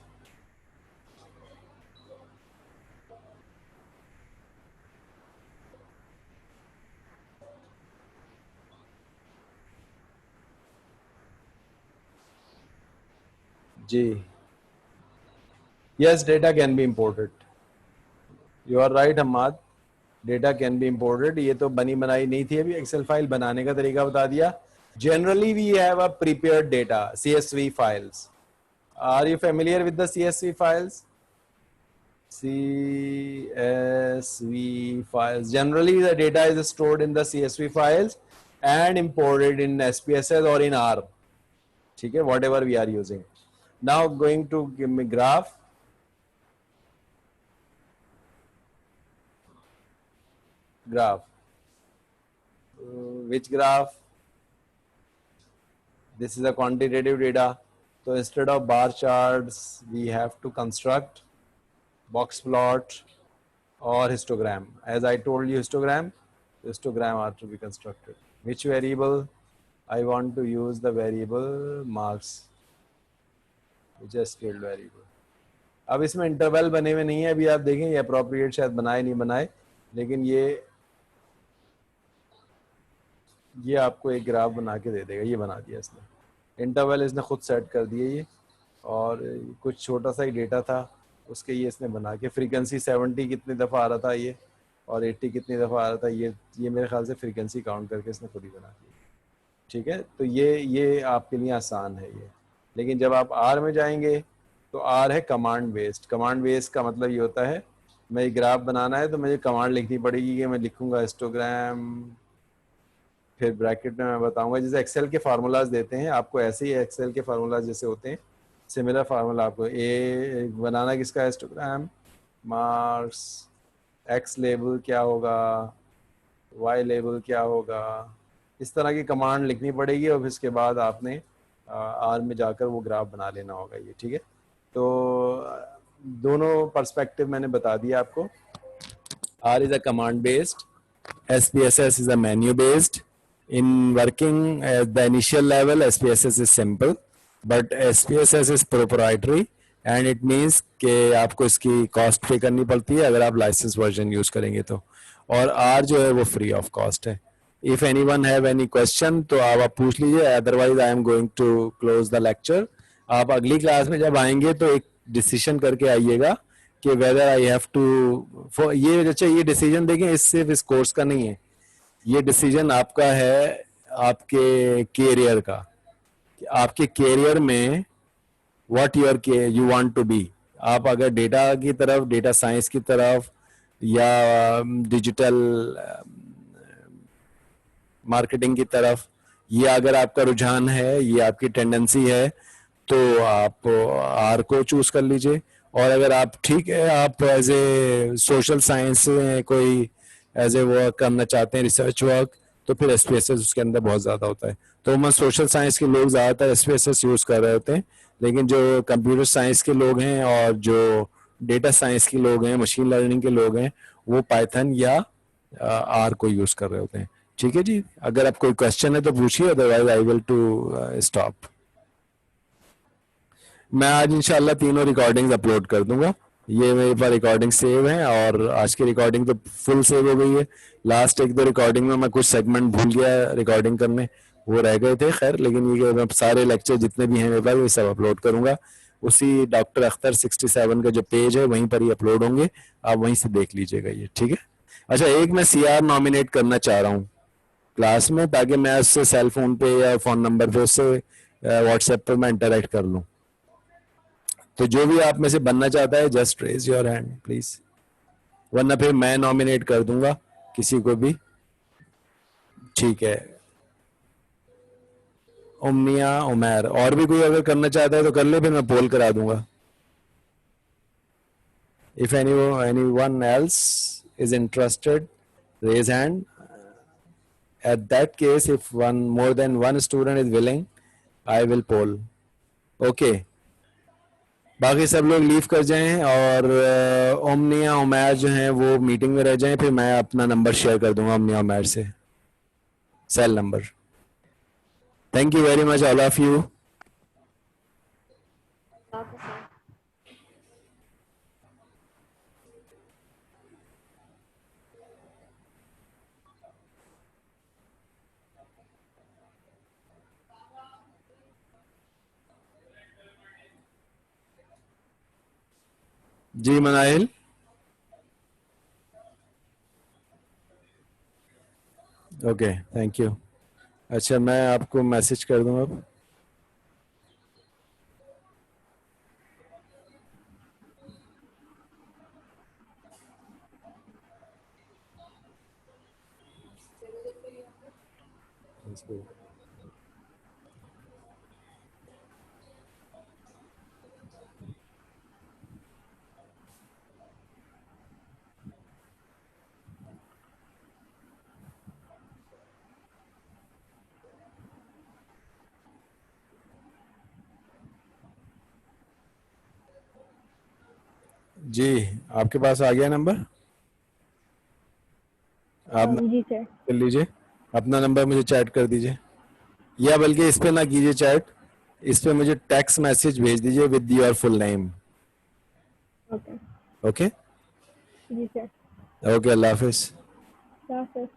जी, yes, data can be imported. You are right, Hamad. Data can be imported. ये तो बनी बनाई नहीं थी, अभी एक्सेल फाइल बनाने का तरीका बता दिया. Generally, we have a prepared data, CSV files. Are you familiar with the CSV files? CSV files. Generally, the data is stored in the CSV files and imported in SPSS or in R. Okay, whatever we are using. Now going to give me graph. Graph. Which graph? This is a quantitative data. So instead of bar charts, we have to construct box plot or histogram. As I told you, histogram are to be constructed. Which variable? I want to use the variable marks, which is scaled variable. अब इसमें interval बने हुए नहीं है, अभी आप देखें ये अप्रोप्रिएट शायद बनाए नहीं बनाए, लेकिन ये आपको एक ग्राफ बना के दे देगा. ये बना दिया इसने, इंटरवल इसने खुद सेट कर दिए ये, और कुछ छोटा सा ही डेटा था उसके ये इसने बना के, फ्रीक्वेंसी 70 कितनी दफ़ा आ रहा था ये और 80 कितनी दफ़ा आ रहा था ये मेरे ख्याल से फ्रीक्वेंसी काउंट करके इसने खुद ही बना दिया. ठीक है, तो ये आपके लिए आसान है ये. लेकिन जब आप आर में जाएंगे तो आर है कमांड बेस्ड. कमांड बेस्ड का मतलब ये होता है मैं एक ग्राफ बनाना है तो मुझे कमांड लिखनी पड़ेगी कि मैं लिखूंगा हिस्टोग्राम, फिर ब्रैकेट में मैं बताऊंगा. जैसे एक्सेल के फार्मूलाज देते हैं आपको, ऐसे ही एक्सेल के फार्मूलाज जैसे होते हैं, सिमिलर फार्मूला आपको ए बनाना किसका, हिस्टोग्राम मार्क्स, एक्स लेबल क्या होगा, वाई लेबल क्या होगा, इस तरह की कमांड लिखनी पड़ेगी और फिर इसके बाद आपने आर में जाकर वो ग्राफ बना लेना होगा ये. ठीक है, तो दोनों पर्सपेक्टिव मैंने बता दिया आपको. R is a command based, SPSS is a menu based. In working at the initial level, SPSS is simple, but SPSS is proprietary and it means कि आपको इसकी कॉस्ट पे करनी पड़ती है अगर आप लाइसेंस वर्जन यूज करेंगे तो, और R जो है वो फ्री ऑफ कॉस्ट है. If anyone have any question तो आप पूछ लीजिए, otherwise I am going to close the lecture. आप अगली क्लास में जब आएंगे तो एक डिसीजन करके आइएगा कि वेदर आई हैव टू ये. अच्छा, ये डिसीजन देखें, इस सिर्फ इस कोर्स का नहीं है, ये डिसीजन आपका है आपके कैरियर का. आपके कैरियर में what you want to be. आप अगर डेटा की तरफ, डेटा साइंस की तरफ या डिजिटल मार्केटिंग की तरफ, ये अगर आपका रुझान है, ये आपकी टेंडेंसी है, तो आप आर को चूज कर लीजिए. और अगर आप ठीक है आप एज ए सोशल साइंस में कोई एज ए वर्क करना चाहते हैं, रिसर्च वर्क, तो फिर SPSS उसके अंदर बहुत ज़्यादा होता है. तो मैं सोशल साइंस के लोग ज़्यादातर SPSS यूज़ कर रहे होते हैं, लेकिन जो कंप्यूटर साइंस के लोग हैं और जो डेटा साइंस के लोग हैं, मशीन लर्निंग के लोग हैं, वो पाइथन या आर को यूज़ कर रहे होते हैं. ठीक है जी, अगर आप कोई क्वेश्चन है तो पूछिए, otherwise I will to stop. मैं आज इंशाल्लाह तीनों रिकॉर्डिंग्स अपलोड कर दूंगा. ये मेरे पास रिकॉर्डिंग सेव है और आज की रिकॉर्डिंग तो फुल सेव हो गई है. लास्ट एक दो रिकॉर्डिंग में मैं कुछ सेगमेंट भूल गया रिकॉर्डिंग करने, वो रह गए थे खैर, लेकिन ये मैं सारे लेक्चर जितने भी हैं मेरे पास ये सब अपलोड करूंगा. उसी डॉक्टर अख्तर 67 का जो पेज है वहीं पर ही अपलोड होंगे, आप वहीं से देख लीजिएगा ये. ठीक है. अच्छा, एक मैं CR नॉमिनेट करना चाह रहा हूँ क्लास में, ताकि मैं उससे सेल फोन पे या फोन नंबर पे उससे व्हाट्सएप पर मैं इंटरेक्ट कर लूँ. तो जो भी आप में से बनना चाहता है just raise your hand please, वरना फिर मैं नॉमिनेट कर दूंगा किसी को भी. ठीक है, उम्मिया, उमैर, और भी कोई अगर करना चाहता है तो कर ले, फिर मैं पोल करा दूंगा. If anyone else is interested, raise hand. At that case, if more than one student is willing, I will poll. Okay. बाकी सब लोग लीव कर जाएं और ओमनिया उमैर जो हैं वो मीटिंग में रह जाएं, फिर मैं अपना नंबर शेयर कर दूंगा ओमनिया उमैर से, cell number. Thank you very much all of you. जी मनाइल. Okay, thank you. अच्छा, मैं आपको मैसेज कर दूंगा अब. इसको। जी आपके पास आ गया नंबर? आप जी सर। कर लीजिए, अपना नंबर मुझे चैट कर दीजिए, या बल्कि इस पे ना कीजिए चैट, इस पे मुझे टेक्स्ट मैसेज भेज दीजिए with your full name. Okay. Okay जी सर। ओके, अल्लाह हाफिज। क्या सर?